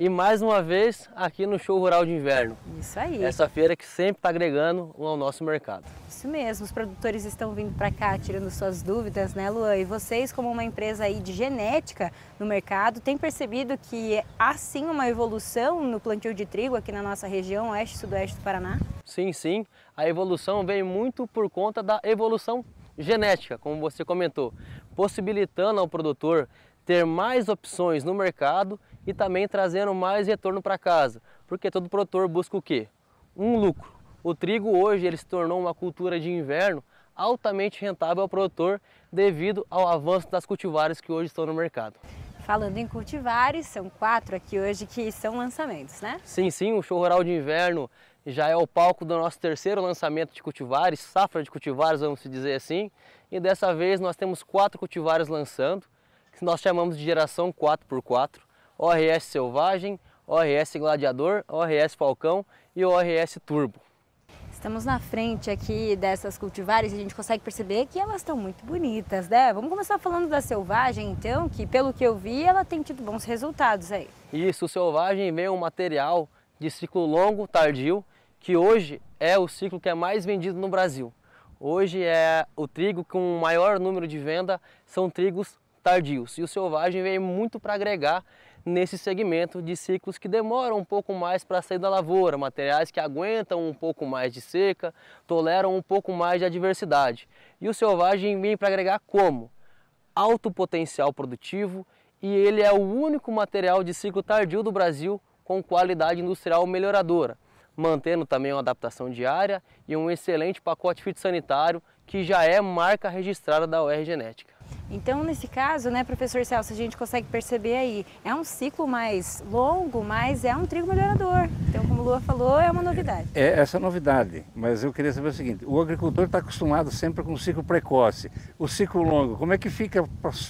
E mais uma vez aqui no Show Rural de Inverno.
Isso aí.
Essa feira que sempre está agregando ao nosso mercado.
Isso mesmo, os produtores estão vindo para cá tirando suas dúvidas, né, Luan? E vocês, como uma empresa aí de genética no mercado, têm percebido que há sim uma evolução no plantio de trigo aqui na nossa região, oeste e sudoeste do Paraná?
Sim, sim. A evolução vem muito por conta da evolução genética, como você comentou, possibilitando ao produtor ter mais opções no mercado e também trazendo mais retorno para casa, porque todo produtor busca o quê? Um lucro. O trigo hoje ele se tornou uma cultura de inverno altamente rentável ao produtor devido ao avanço das cultivares que hoje estão no mercado.
Falando em cultivares, são 4 aqui hoje que são lançamentos, né?
Sim, sim, o Show Rural de Inverno já é o palco do nosso terceiro lançamento de cultivares, safra de cultivares, vamos dizer assim, e dessa vez nós temos 4 cultivares lançando, que nós chamamos de geração 4x4, ORS Selvagem, ORS Gladiador, ORS Falcão e ORS Turbo.
Estamos na frente aqui dessas cultivares e a gente consegue perceber que elas estão muito bonitas, né? Vamos começar falando da Selvagem, então, que pelo que eu vi, ela tem tido bons resultados aí.
Isso, o Selvagem vem um material de ciclo longo, tardio, que hoje é o ciclo que é mais vendido no Brasil. Hoje é o trigo com o maior número de venda, são trigos tardios. E o Selvagem vem muito para agregar nesse segmento de ciclos que demoram um pouco mais para sair da lavoura, materiais que aguentam um pouco mais de seca, toleram um pouco mais de adversidade. E o Selvagem vem para agregar como? Alto potencial produtivo, e ele é o único material de ciclo tardio do Brasil com qualidade industrial melhoradora, mantendo também uma adaptação diária e um excelente pacote fitossanitário que já é marca registrada da OR Genética.
Então, nesse caso, né, professor Celso, a gente consegue perceber aí, é um ciclo mais longo, mas é um trigo melhorador. Então, como o Lua falou, é uma novidade.
É essa novidade, mas eu queria saber o seguinte, o agricultor está acostumado sempre com o ciclo precoce, o ciclo longo, como é que fica,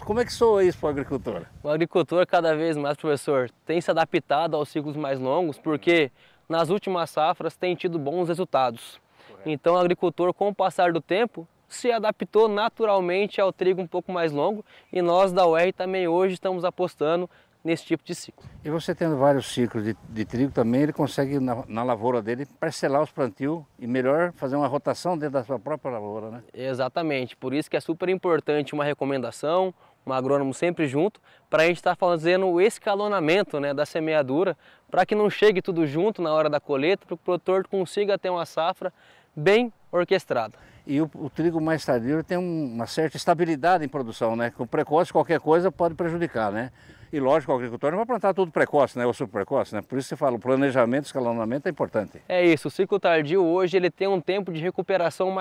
como é que soa isso para o agricultor?
O agricultor cada vez mais, professor, tem se adaptado aos ciclos mais longos, porque nas últimas safras tem tido bons resultados. Então, o agricultor, com o passar do tempo, se adaptou naturalmente ao trigo um pouco mais longo, e nós da UR também hoje estamos apostando nesse tipo de ciclo.
E você tendo vários ciclos de trigo também, ele consegue na lavoura dele parcelar os plantios e melhor fazer uma rotação dentro da sua própria lavoura, né?
Exatamente, por isso que é super importante uma recomendação, um agrônomo sempre junto, para a gente estar fazendo o escalonamento, né, da semeadura, para que não chegue tudo junto na hora da colheita, para que o produtor consiga ter uma safra bem orquestrada.
E o trigo mais tardio tem uma certa estabilidade em produção, né? Com precoce qualquer coisa pode prejudicar, né? E lógico, o agricultor não vai plantar tudo precoce, né? Ou super precoce, né? Por isso você fala, o planejamento, o escalonamento é importante.
É isso, o ciclo tardio hoje ele tem um tempo de recuperação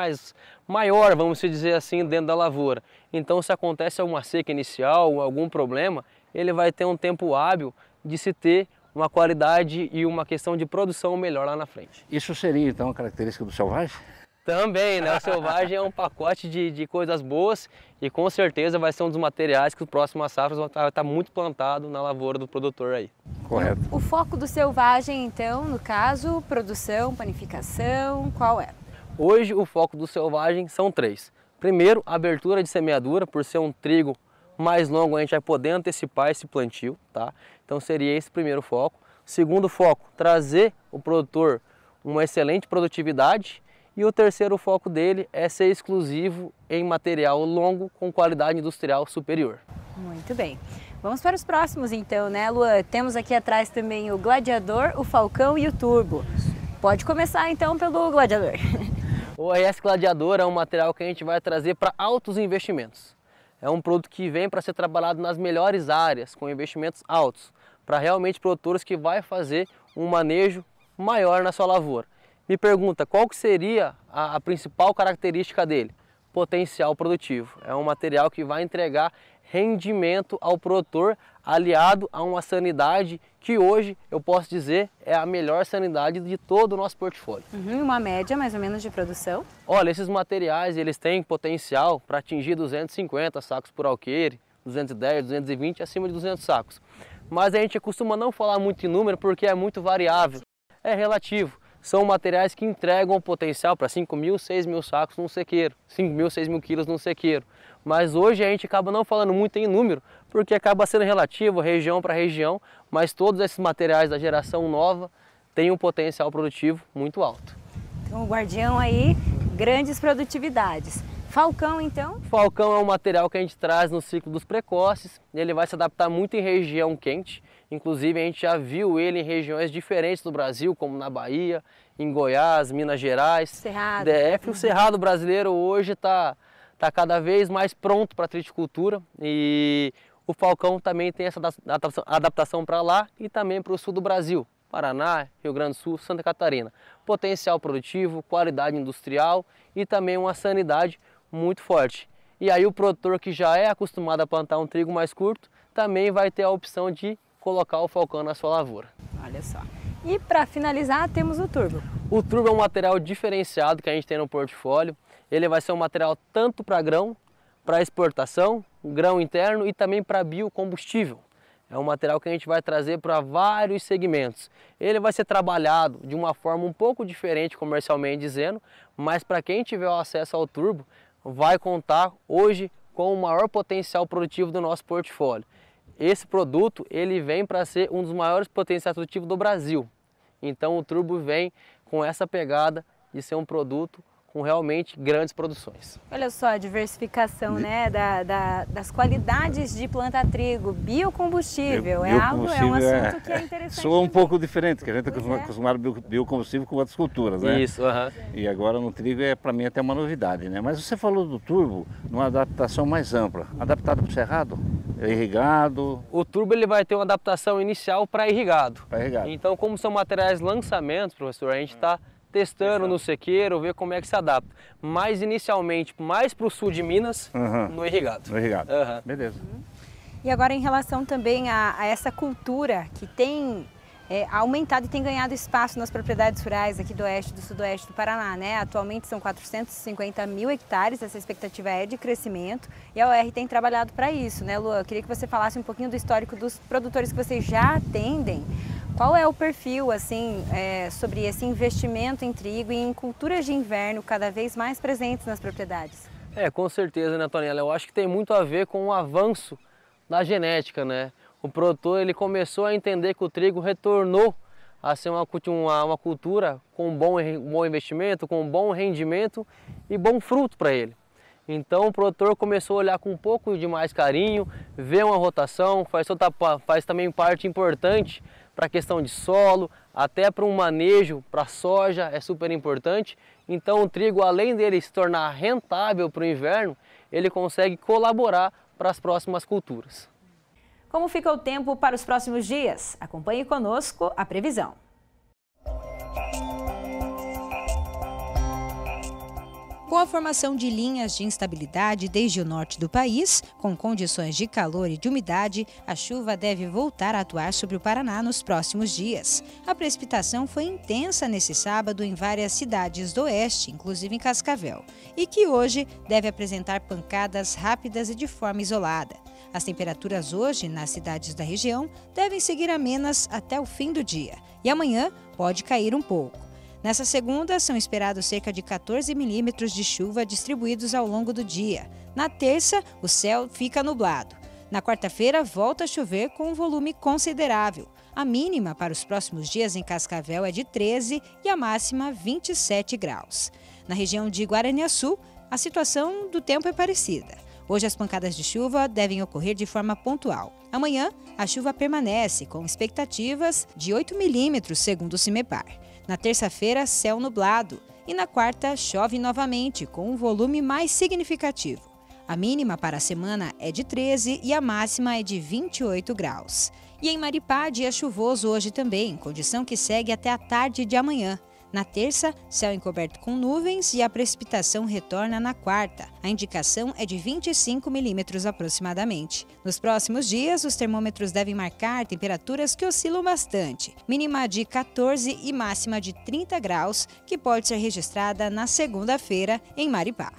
maior, vamos dizer assim, dentro da lavoura. Então se acontece alguma seca inicial, algum problema, ele vai ter um tempo hábil de se ter uma qualidade e uma questão de produção melhor lá na frente.
Isso seria então a característica do Selvagem?
Também, né? O selvagem é um pacote de coisas boas e com certeza vai ser um dos materiais que os próximos safras vai estar muito plantado na lavoura do produtor aí.
Correto.
O foco do selvagem, então, no caso, produção, panificação, qual é?
Hoje o foco do selvagem são 3. Primeiro, abertura de semeadura, por ser um trigo mais longo, a gente vai poder antecipar esse plantio, tá? Então seria esse o primeiro foco. Segundo foco, trazer o produtor uma excelente produtividade. E o terceiro foco dele é ser exclusivo em material longo com qualidade industrial superior.
Muito bem. Vamos para os próximos então, né, Luan? Temos aqui atrás também o Gladiador, o Falcão e o Turbo. Pode começar então pelo Gladiador.
O RS Gladiador é um material que a gente vai trazer para altos investimentos. É um produto que vem para ser trabalhado nas melhores áreas, com investimentos altos, para realmente produtores que vai fazer um manejo maior na sua lavoura. Me pergunta qual que seria a principal característica dele? Potencial produtivo. É um material que vai entregar rendimento ao produtor, aliado a uma sanidade que hoje eu posso dizer é a melhor sanidade de todo o nosso portfólio.
Uma média mais ou menos de produção?
Olha, esses materiais eles têm potencial para atingir 250 sacos por alqueire, 210, 220, acima de 200 sacos. Mas a gente costuma não falar muito em número porque é muito variável, é relativo. São materiais que entregam potencial para 5.000, 6.000 sacos num sequeiro, 5.000, 6.000 quilos num sequeiro. Mas hoje a gente acaba não falando muito em número, porque acaba sendo relativo, região para região, mas todos esses materiais da geração nova têm um potencial produtivo muito alto.
Então o Guardião aí, grandes produtividades. Falcão então?
Falcão é um material que a gente traz no ciclo dos precoces, ele vai se adaptar muito em região quente. Inclusive a gente já viu ele em regiões diferentes do Brasil, como na Bahia, em Goiás, Minas Gerais,
Cerrado.
DF. O Cerrado brasileiro hoje está cada vez mais pronto para a triticultura e o Falcão também tem essa adaptação para lá e também para o sul do Brasil, Paraná, Rio Grande do Sul, Santa Catarina. Potencial produtivo, qualidade industrial e também uma sanidade muito forte. E aí o produtor que já é acostumado a plantar um trigo mais curto também vai ter a opção de colocar o Falcão na sua lavoura.
Olha só. E para finalizar temos o Turbo.
O Turbo é um material diferenciado que a gente tem no portfólio. Ele vai ser um material tanto para grão, para exportação, grão interno e também para biocombustível. É um material que a gente vai trazer para vários segmentos. Ele vai ser trabalhado de uma forma um pouco diferente comercialmente dizendo, mas para quem tiver o acesso ao Turbo, vai contar hoje com o maior potencial produtivo do nosso portfólio. Esse produto ele vem para ser um dos maiores potenciais produtivos do Brasil. Então o Turbo vem com essa pegada de ser um produto com realmente grandes produções.
Olha só a diversificação, né, das qualidades de plantar trigo, biocombustível, é um assunto que é interessante.
Soa um pouco diferente, que a gente está acostumado a biocombustível com outras culturas, né?
Isso,
E agora no trigo para mim até uma novidade, né? Mas você falou do Turbo numa adaptação mais ampla, adaptado para o cerrado, irrigado.
O Turbo ele vai ter uma adaptação inicial para irrigado.
Para irrigado.
Então, como são materiais lançamentos, professor, a gente está testando no sequeiro, ver como é que se adapta. Mas inicialmente, mais para o sul de Minas, no irrigado.
No irrigado, beleza.
E agora em relação também a essa cultura que tem aumentado e tem ganhado espaço nas propriedades rurais aqui do oeste e do sudoeste do Paraná, né? Atualmente são 450 mil hectares, essa expectativa é de crescimento e a UR tem trabalhado para isso, né, Luan? Eu queria que você falasse um pouquinho do histórico dos produtores que vocês já atendem. Qual é o perfil, assim, sobre esse investimento em trigo e em culturas de inverno cada vez mais presentes nas propriedades?
Com certeza, né, Tonela? Eu acho que tem muito a ver com o avanço da genética, né? O produtor ele começou a entender que o trigo retornou a ser uma cultura com bom investimento, com bom rendimento e bom fruto para ele. Então o produtor começou a olhar com um pouco de mais carinho, ver uma rotação, faz também parte importante para a questão de solo, até para um manejo, para soja é super importante. Então o trigo, além dele se tornar rentável para o inverno, ele consegue colaborar para as próximas culturas.
Como fica o tempo para os próximos dias? Acompanhe conosco a previsão. Com a formação de linhas de instabilidade desde o norte do país, com condições de calor e de umidade, a chuva deve voltar a atuar sobre o Paraná nos próximos dias. A precipitação foi intensa nesse sábado em várias cidades do oeste, inclusive em Cascavel, e que hoje deve apresentar pancadas rápidas e de forma isolada. As temperaturas hoje nas cidades da região devem seguir amenas até o fim do dia, e amanhã pode cair um pouco. Nessa segunda, são esperados cerca de 14 milímetros de chuva distribuídos ao longo do dia. Na terça, o céu fica nublado. Na quarta-feira, volta a chover com um volume considerável. A mínima para os próximos dias em Cascavel é de 13 e a máxima 27 graus. Na região de Guaraniaçu, a situação do tempo é parecida. Hoje as pancadas de chuva devem ocorrer de forma pontual. Amanhã, a chuva permanece, com expectativas de 8 milímetros, segundo o CIMEPAR. Na terça-feira, céu nublado. E na quarta, chove novamente, com um volume mais significativo. A mínima para a semana é de 13 e a máxima é de 28 graus. E em Maripá, dia chuvoso hoje também, condição que segue até a tarde de amanhã. Na terça, céu encoberto com nuvens e a precipitação retorna na quarta. A indicação é de 25 milímetros aproximadamente. Nos próximos dias, os termômetros devem marcar temperaturas que oscilam bastante. Mínima de 14 e máxima de 30 graus, que pode ser registrada na segunda-feira em Maripá.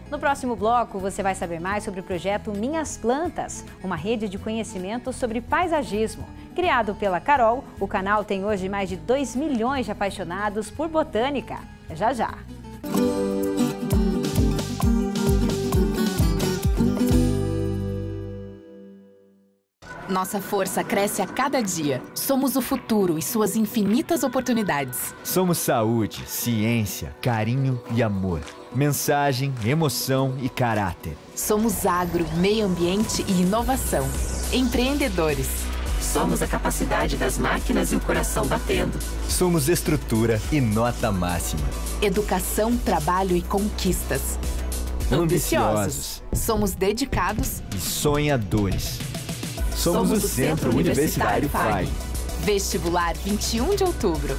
No próximo bloco, você vai saber mais sobre o projeto Minhas Plantas, uma rede de conhecimento sobre paisagismo. Criado pela Carol, o canal tem hoje mais de 2 milhões de apaixonados por botânica. Já já!
Nossa força cresce a cada dia. Somos o futuro e suas infinitas oportunidades.
Somos saúde, ciência, carinho e amor. Mensagem, emoção e caráter.
Somos agro, meio ambiente e inovação. Empreendedores.
Somos a capacidade das máquinas e o coração batendo.
Somos estrutura e nota máxima.
Educação, trabalho e conquistas.
Ambiciosos.
Somos dedicados
e sonhadores. Somos o Centro Universitário FAG.
Vestibular 21 de outubro.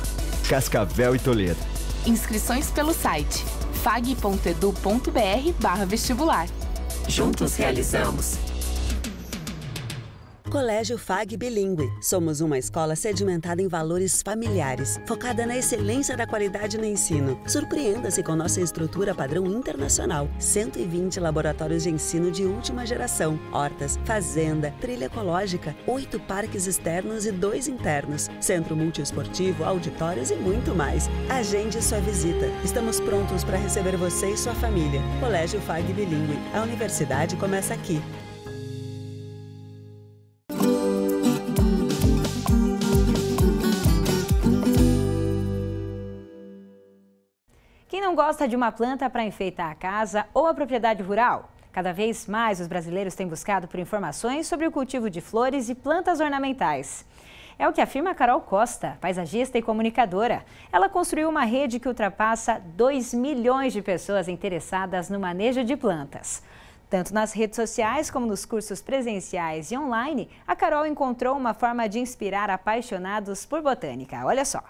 Cascavel e Toledo.
Inscrições pelo site fag.edu.br/vestibular.
Juntos realizamos.
Colégio FAG Bilíngue. Somos uma escola sedimentada em valores familiares, focada na excelência da qualidade no ensino. Surpreenda-se com nossa estrutura padrão internacional. 120 laboratórios de ensino de última geração, hortas, fazenda, trilha ecológica, 8 parques externos e 2 internos, centro multiesportivo, auditórios e muito mais. Agende sua visita. Estamos prontos para receber você e sua família. Colégio FAG Bilíngue. A universidade começa aqui.
Quem não gosta de uma planta para enfeitar a casa ou a propriedade rural? Cada vez mais os brasileiros têm buscado por informações sobre o cultivo de flores e plantas ornamentais. É o que afirma Carol Costa, paisagista e comunicadora. Ela construiu uma rede que ultrapassa 2 milhões de pessoas interessadas no manejo de plantas. Tanto nas redes sociais como nos cursos presenciais e online, a Carol encontrou uma forma de inspirar apaixonados por botânica. Olha só!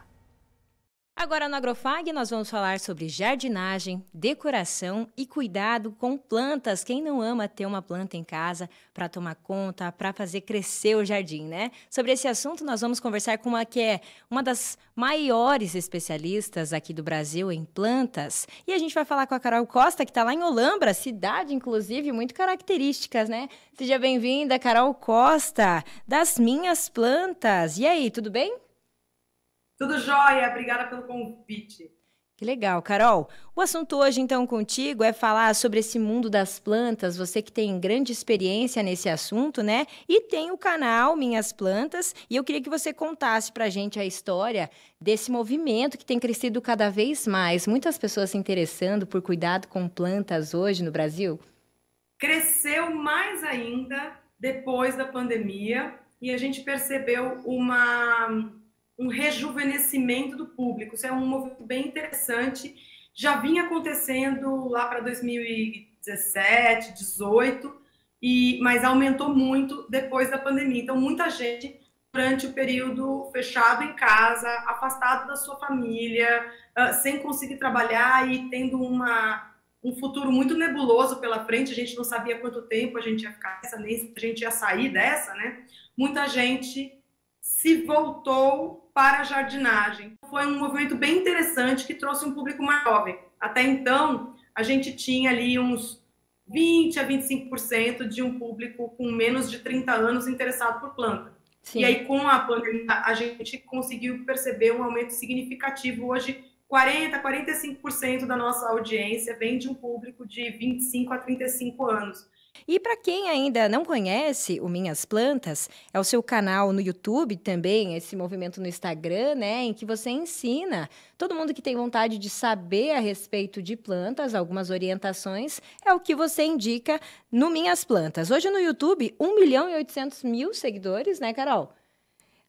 Agora no Agrofag nós vamos falar sobre jardinagem, decoração e cuidado com plantas. Quem não ama ter uma planta em casa para tomar conta, para fazer crescer o jardim, né? Sobre esse assunto nós vamos conversar com uma que é uma das maiores especialistas aqui do Brasil em plantas. E a gente vai falar com a Carol Costa, que está lá em Olambra, cidade inclusive muito características, né? Seja bem-vinda, Carol Costa, das Minhas Plantas. E aí, tudo bem?
Tudo jóia, obrigada pelo convite.
Que legal, Carol. O assunto hoje, então, contigo é falar sobre esse mundo das plantas, você que tem grande experiência nesse assunto, né? E tem o canal Minhas Plantas, e eu queria que você contasse pra gente a história desse movimento que tem crescido cada vez mais. Muitas pessoas se interessando por cuidado com plantas hoje no Brasil.
Cresceu mais ainda depois da pandemia, e a gente percebeu um rejuvenescimento do público. Isso é um movimento bem interessante. Já vinha acontecendo lá para 2017, 2018, mas aumentou muito depois da pandemia. Então, muita gente, durante o período fechado em casa, afastado da sua família, sem conseguir trabalhar e tendo uma um futuro muito nebuloso pela frente, a gente não sabia quanto tempo a gente ia ficar nessa, nem se a gente ia sair dessa, né? Muita gente se voltou para a jardinagem. Foi um movimento bem interessante que trouxe um público mais jovem. Até então, a gente tinha ali uns 20% a 25% de um público com menos de 30 anos interessado por planta. Sim. E aí, com a pandemia, a gente conseguiu perceber um aumento significativo. Hoje, 40% a 45% da nossa audiência vem de um público de 25 a 35 anos.
E para quem ainda não conhece o Minhas Plantas, é o seu canal no YouTube também, esse movimento no Instagram, né, em que você ensina todo mundo que tem vontade de saber a respeito de plantas, algumas orientações, é o que você indica no Minhas Plantas. Hoje no YouTube, 1.800.000 seguidores, né, Carol?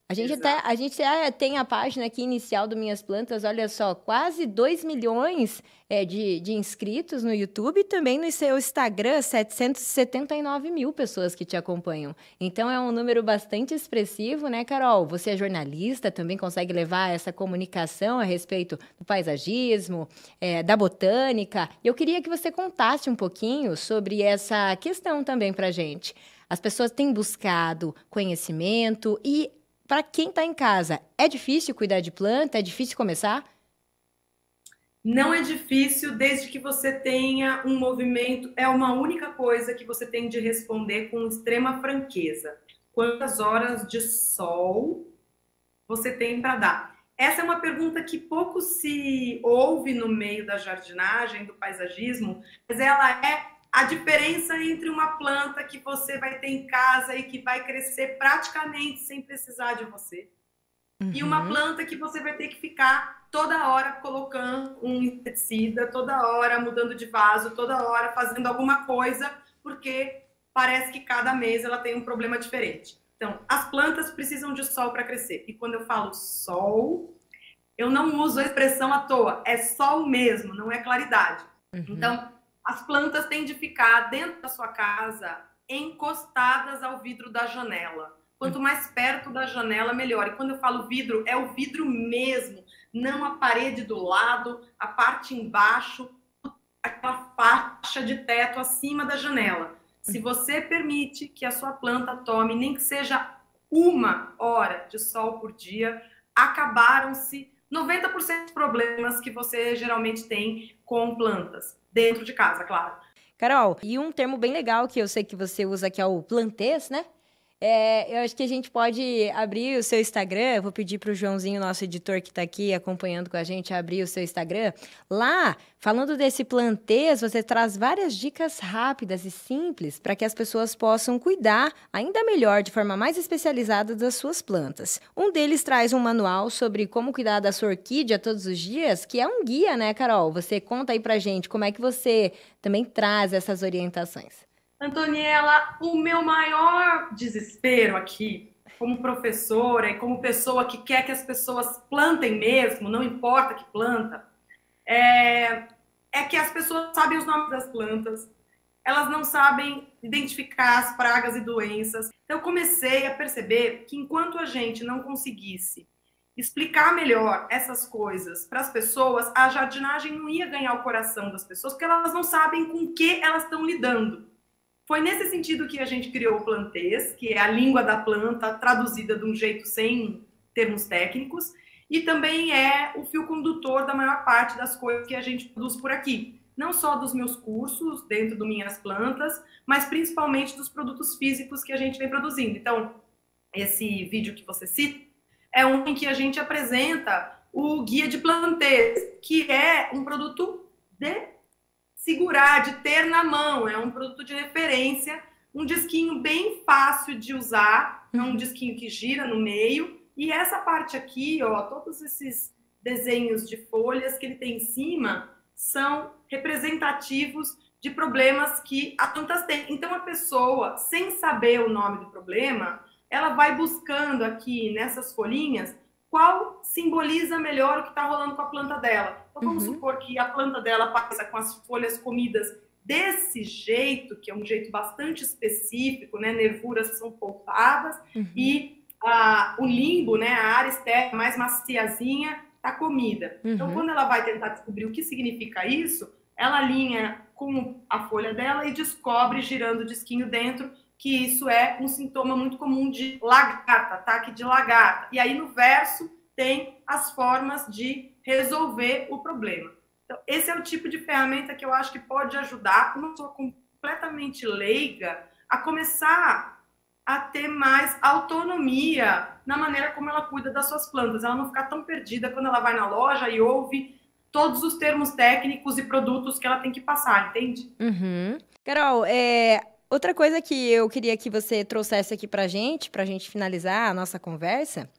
A gente tem a página aqui inicial do Minhas Plantas, olha só, quase 2 milhões de inscritos no YouTube e também no seu Instagram, 779 mil pessoas que te acompanham. Então é um número bastante expressivo, né, Carol? Você é jornalista, também consegue levar essa comunicação a respeito do paisagismo, da botânica. Eu queria que você contasse um pouquinho sobre essa questão também pra gente. As pessoas têm buscado conhecimento e para quem está em casa, é difícil cuidar de planta? É difícil começar?
Não é difícil, desde que você tenha um movimento. É uma única coisa que você tem de responder com extrema franqueza. Quantas horas de sol você tem para dar? Essa é uma pergunta que pouco se ouve no meio da jardinagem, do paisagismo, mas ela é a diferença entre uma planta que você vai ter em casa e que vai crescer praticamente sem precisar de você, e uma planta que você vai ter que ficar toda hora colocando um inseticida, toda hora mudando de vaso, toda hora fazendo alguma coisa, porque parece que cada mês ela tem um problema diferente. Então, as plantas precisam de sol para crescer. E quando eu falo sol, eu não uso a expressão à toa, é sol mesmo, não é claridade. Então, as plantas têm de ficar dentro da sua casa, encostadas ao vidro da janela. Quanto mais perto da janela, melhor. E quando eu falo vidro, é o vidro mesmo, não a parede do lado, a parte embaixo, aquela faixa de teto acima da janela. Se você permite que a sua planta tome, nem que seja 1 hora de sol por dia, acabaram-se 90% dos problemas que você geralmente tem com plantas. Dentro de casa, claro.
Carol, e um termo bem legal que eu sei que você usa, que é o plantês, né? Eu acho que a gente pode abrir o seu Instagram. Eu vou pedir para o Joãozinho, nosso editor que está aqui acompanhando com a gente, abrir o seu Instagram. Lá, falando desse plantês, você traz várias dicas rápidas e simples para que as pessoas possam cuidar ainda melhor, de forma mais especializada, das suas plantas. Um deles traz um manual sobre como cuidar da sua orquídea todos os dias, que é um guia, né, Carol? Você conta aí para a gente como é que você também traz essas orientações.
Antoniela, o meu maior desespero aqui, como professora e como pessoa que quer que as pessoas plantem mesmo, não importa que planta, é que as pessoas sabem os nomes das plantas, elas não sabem identificar as pragas e doenças. Então, eu comecei a perceber que enquanto a gente não conseguisse explicar melhor essas coisas para as pessoas, a jardinagem não ia ganhar o coração das pessoas, porque elas não sabem com o que elas estão lidando. Foi nesse sentido que a gente criou o plantês, que é a língua da planta traduzida de um jeito sem termos técnicos, e também é o fio condutor da maior parte das coisas que a gente produz por aqui. Não só dos meus cursos, dentro do Minhas Plantas, mas principalmente dos produtos físicos que a gente vem produzindo. Então, esse vídeo que você cita é um em que a gente apresenta o guia de plantês, que é um produto de segurar, de ter na mão, é um produto de referência, um disquinho bem fácil de usar, é um disquinho que gira no meio, e essa parte aqui, ó, todos esses desenhos de folhas que ele tem em cima são representativos de problemas que as plantas têm. Então a pessoa, sem saber o nome do problema, ela vai buscando aqui nessas folhinhas qual simboliza melhor o que está rolando com a planta dela. Então, vamos supor que a planta dela passa com as folhas comidas desse jeito, que é um jeito bastante específico, né? Nervuras são poupadas, e o limbo, né? A área externa mais maciazinha, está comida. Então, quando ela vai tentar descobrir o que significa isso, ela alinha com a folha dela e descobre, girando o disquinho dentro, que isso é um sintoma muito comum de lagarta, ataque de lagarta. E aí no verso tem as formas de resolver o problema. Então, esse é o tipo de ferramenta que eu acho que pode ajudar uma pessoa completamente leiga a começar a ter mais autonomia na maneira como ela cuida das suas plantas. Ela não ficar tão perdida quando ela vai na loja e ouve todos os termos técnicos e produtos que ela tem que passar, entende?
Uhum. Carol, outra coisa que eu queria que você trouxesse aqui pra gente finalizar a nossa conversa,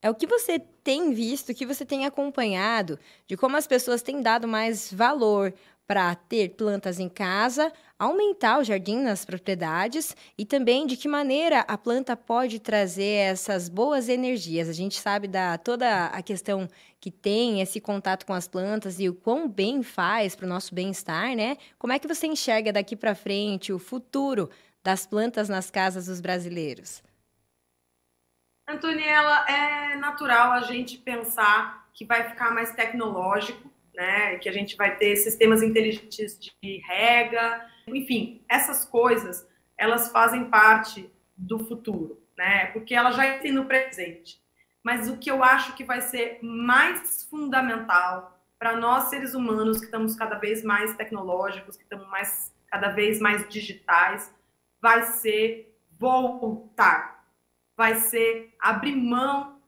é o que você tem visto, o que você tem acompanhado, de como as pessoas têm dado mais valor para ter plantas em casa, aumentar o jardim nas propriedades e também de que maneira a planta pode trazer essas boas energias. A gente sabe toda a questão que tem esse contato com as plantas e o quão bem faz para o nosso bem-estar, né? Como é que você enxerga daqui para frente o futuro das plantas nas casas dos brasileiros?
Antoniela, é natural a gente pensar que vai ficar mais tecnológico, né? Que a gente vai ter sistemas inteligentes de rega, enfim, essas coisas, elas fazem parte do futuro, né? Porque elas já existem no presente. Mas o que eu acho que vai ser mais fundamental para nós, seres humanos, que estamos cada vez mais tecnológicos, que estamos cada vez mais digitais, vai ser voltar. Vai ser abrir mão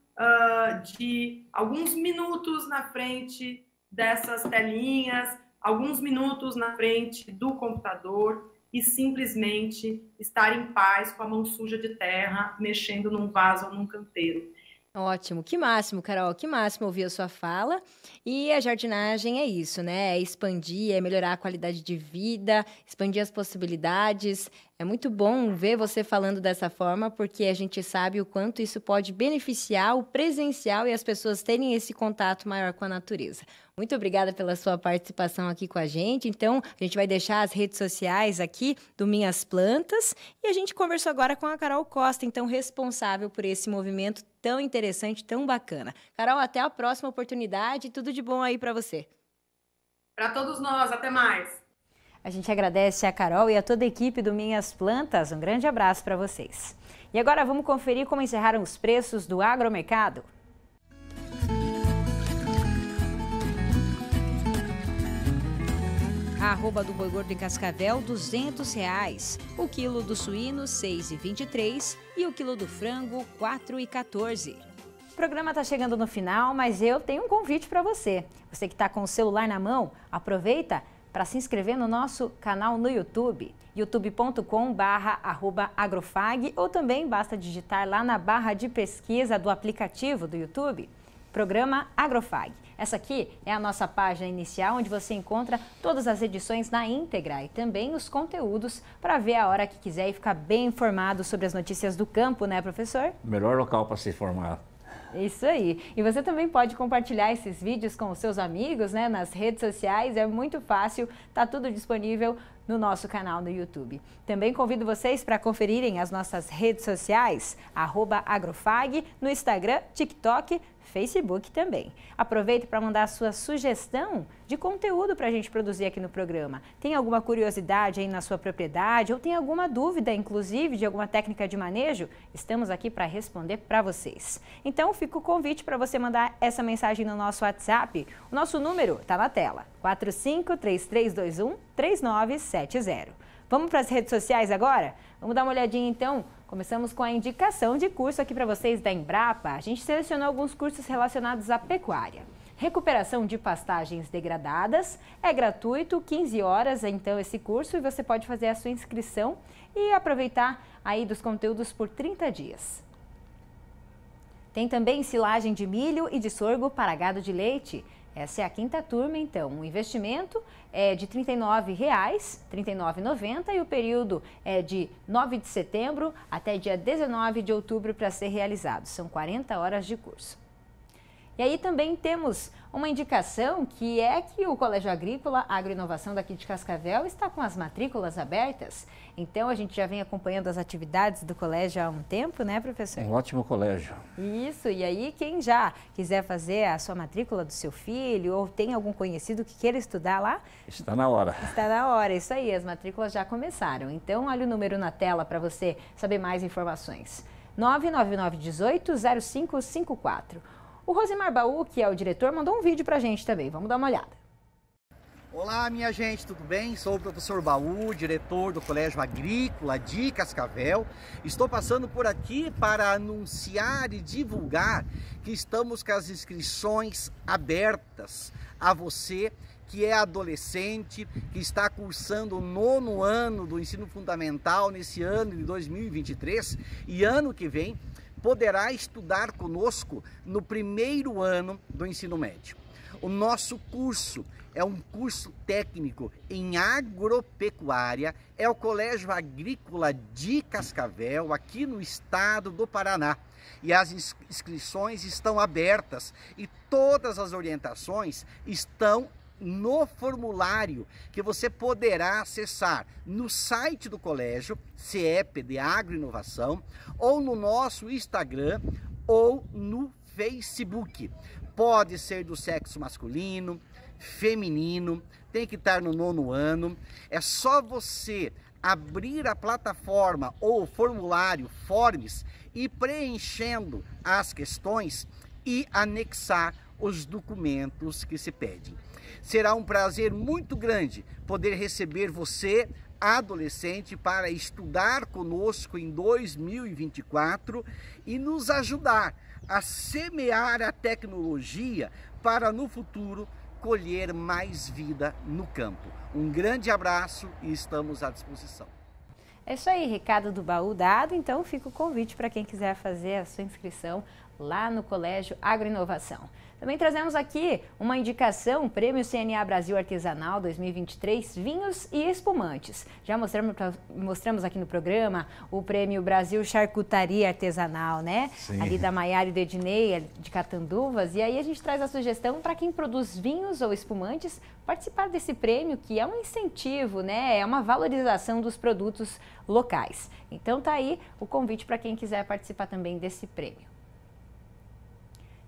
de alguns minutos na frente dessas telinhas, alguns minutos na frente do computador e simplesmente estar em paz com a mão suja de terra, mexendo num vaso ou num canteiro.
Ótimo, que máximo, Carol, que máximo ouvir a sua fala. E a jardinagem é isso, né? É expandir, é melhorar a qualidade de vida, expandir as possibilidades. É muito bom ver você falando dessa forma, porque a gente sabe o quanto isso pode beneficiar o presencial e as pessoas terem esse contato maior com a natureza. Muito obrigada pela sua participação aqui com a gente. Então, a gente vai deixar as redes sociais aqui do Minhas Plantas. E a gente conversou agora com a Carol Costa, então responsável por esse movimento tão interessante, tão bacana. Carol, até a próxima oportunidade. Tudo de bom aí para você.
Para todos nós, até mais.
A gente agradece a Carol e a toda a equipe do Minhas Plantas. Um grande abraço para vocês. E agora vamos conferir como encerraram os preços do agromercado. A arroba do boi gordo em Cascavel, R$ 200. O quilo do suíno, R$ 6,23. E o quilo do frango, R$ 4,14. O programa está chegando no final, mas eu tenho um convite para você. Você que está com o celular na mão, aproveita para se inscrever no nosso canal no YouTube, youtube.com/agrofag, ou também basta digitar lá na barra de pesquisa do aplicativo do YouTube, Programa Agrofag. Essa aqui é a nossa página inicial, onde você encontra todas as edições na íntegra e também os conteúdos para ver a hora que quiser e ficar bem informado sobre as notícias do campo, né, professor?
Melhor local para se informar.
Isso aí. E você também pode compartilhar esses vídeos com os seus amigos, né, nas redes sociais. É muito fácil, tá tudo disponível no nosso canal no YouTube. Também convido vocês para conferirem as nossas redes sociais, @agrofag, no Instagram, TikTok, Facebook também. Aproveite para mandar a sua sugestão de conteúdo para a gente produzir aqui no programa. Tem alguma curiosidade aí na sua propriedade ou tem alguma dúvida, inclusive, de alguma técnica de manejo? Estamos aqui para responder para vocês. Então, fica o convite para você mandar essa mensagem no nosso WhatsApp. O nosso número está na tela, 4533213970. Vamos para as redes sociais agora? Vamos dar uma olhadinha então? Começamos com a indicação de curso aqui para vocês da Embrapa. A gente selecionou alguns cursos relacionados à pecuária. Recuperação de pastagens degradadas, é gratuito, 15 horas então esse curso, e você pode fazer a sua inscrição e aproveitar aí dos conteúdos por 30 dias. Tem também silagem de milho e de sorgo para gado de leite. Essa é a 5ª turma, então. O investimento é de R$ 39,00, R$ 39,90, e o período é de 9 de setembro até dia 19 de outubro para ser realizado. São 40 horas de curso. E aí também temos uma indicação que é que o Colégio Agrícola Agroinovação daqui de Cascavel está com as matrículas abertas. Então a gente já vem acompanhando as atividades do colégio há um tempo, né, professor?
Um ótimo colégio.
Isso, e aí quem já quiser fazer a sua matrícula do seu filho ou tem algum conhecido que queira estudar lá? Está na hora. Está na hora, isso aí, as matrículas já começaram. Então olha o número na tela para você saber mais informações. 99918-0554. O Rosimar Baú, que é o diretor, mandou um vídeo para a gente também. Vamos dar uma olhada.
Olá, minha gente, tudo bem? Sou o professor Baú, diretor do Colégio Agrícola de Cascavel. Estou passando por aqui para anunciar e divulgar que estamos com as inscrições abertas a você que é adolescente, que está cursando o 9º ano do ensino fundamental nesse ano de 2023 e ano que vem poderá estudar conosco no 1º ano do ensino médio. O nosso curso é um curso técnico em agropecuária, é o Colégio Agrícola de Cascavel, aqui no estado do Paraná. E as inscrições estão abertas e todas as orientações estão no formulário que você poderá acessar no site do colégio, CEPD Agroinovação, ou no nosso Instagram ou no Facebook. Pode ser do sexo masculino, feminino, tem que estar no 9º ano. É só você abrir a plataforma ou o formulário Forms e preenchendo as questões e anexar os documentos que se pedem. Será um prazer muito grande poder receber você, adolescente, para estudar conosco em 2024 e nos ajudar a semear a tecnologia para no futuro colher mais vida no campo. Um grande abraço e estamos à disposição.
É isso aí, recado do Baú dado, então fica o convite para quem quiser fazer a sua inscrição lá no Colégio Agroinovação. Também trazemos aqui uma indicação, Prêmio CNA Brasil Artesanal 2023, vinhos e espumantes. Já mostramos aqui no programa o Prêmio Brasil Charcutaria Artesanal, né? Sim. Ali da Maiara e do Ednei, de Catanduvas. E aí a gente traz a sugestão para quem produz vinhos ou espumantes participar desse prêmio, que é um incentivo, né? É uma valorização dos produtos locais. Então tá aí o convite para quem quiser participar também desse prêmio.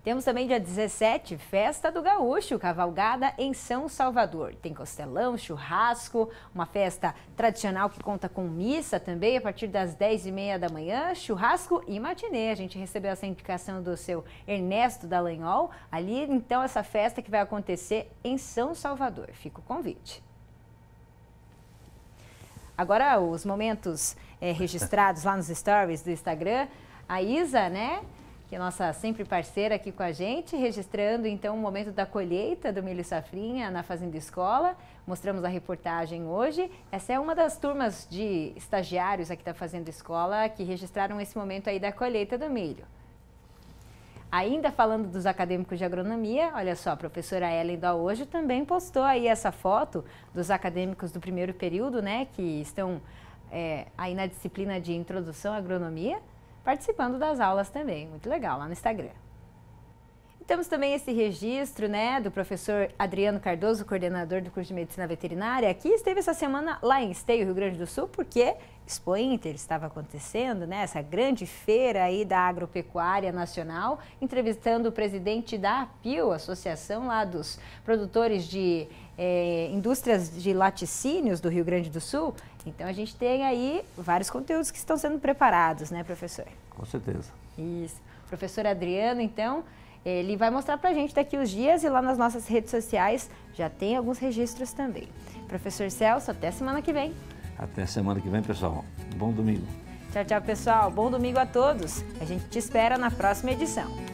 Temos também dia 17, Festa do Gaúcho, cavalgada em São Salvador. Tem costelão, churrasco, uma festa tradicional que conta com missa também a partir das 10h30 da manhã, churrasco e matinê. A gente recebeu essa indicação do seu Ernesto Dallagnol. Ali, então, essa festa que vai acontecer em São Salvador. Fica o convite. Agora, os momentos registrados lá nos stories do Instagram. A Isa, né? Que é nossa sempre parceira aqui com a gente, registrando então o momento da colheita do milho safrinha na Fazenda Escola. Mostramos a reportagem hoje. Essa é uma das turmas de estagiários aqui da Fazenda Escola que registraram esse momento aí da colheita do milho. Ainda falando dos acadêmicos de agronomia, olha só, a professora Ellen do Aojo também postou aí essa foto dos acadêmicos do 1º período, né, que estão aí na disciplina de Introdução à Agronomia, participando das aulas também, muito legal, lá no Instagram. E temos também esse registro, né, do professor Adriano Cardoso, coordenador do curso de Medicina Veterinária, que esteve essa semana lá em Esteio, Rio Grande do Sul, porque Expo Inter estava acontecendo, né, essa grande feira aí da agropecuária nacional, entrevistando o presidente da APIL, Associação lá dos produtores de indústrias de laticínios do Rio Grande do Sul. Então a gente tem aí vários conteúdos que estão sendo preparados, né, professor?
Com certeza.
Isso. O professor Adriano, então, ele vai mostrar pra gente daqui uns dias e lá nas nossas redes sociais já tem alguns registros também. Professor Celso, até semana que vem.
Até semana que vem, pessoal. Bom domingo.
Tchau, tchau, pessoal. Bom domingo a todos. A gente te espera na próxima edição.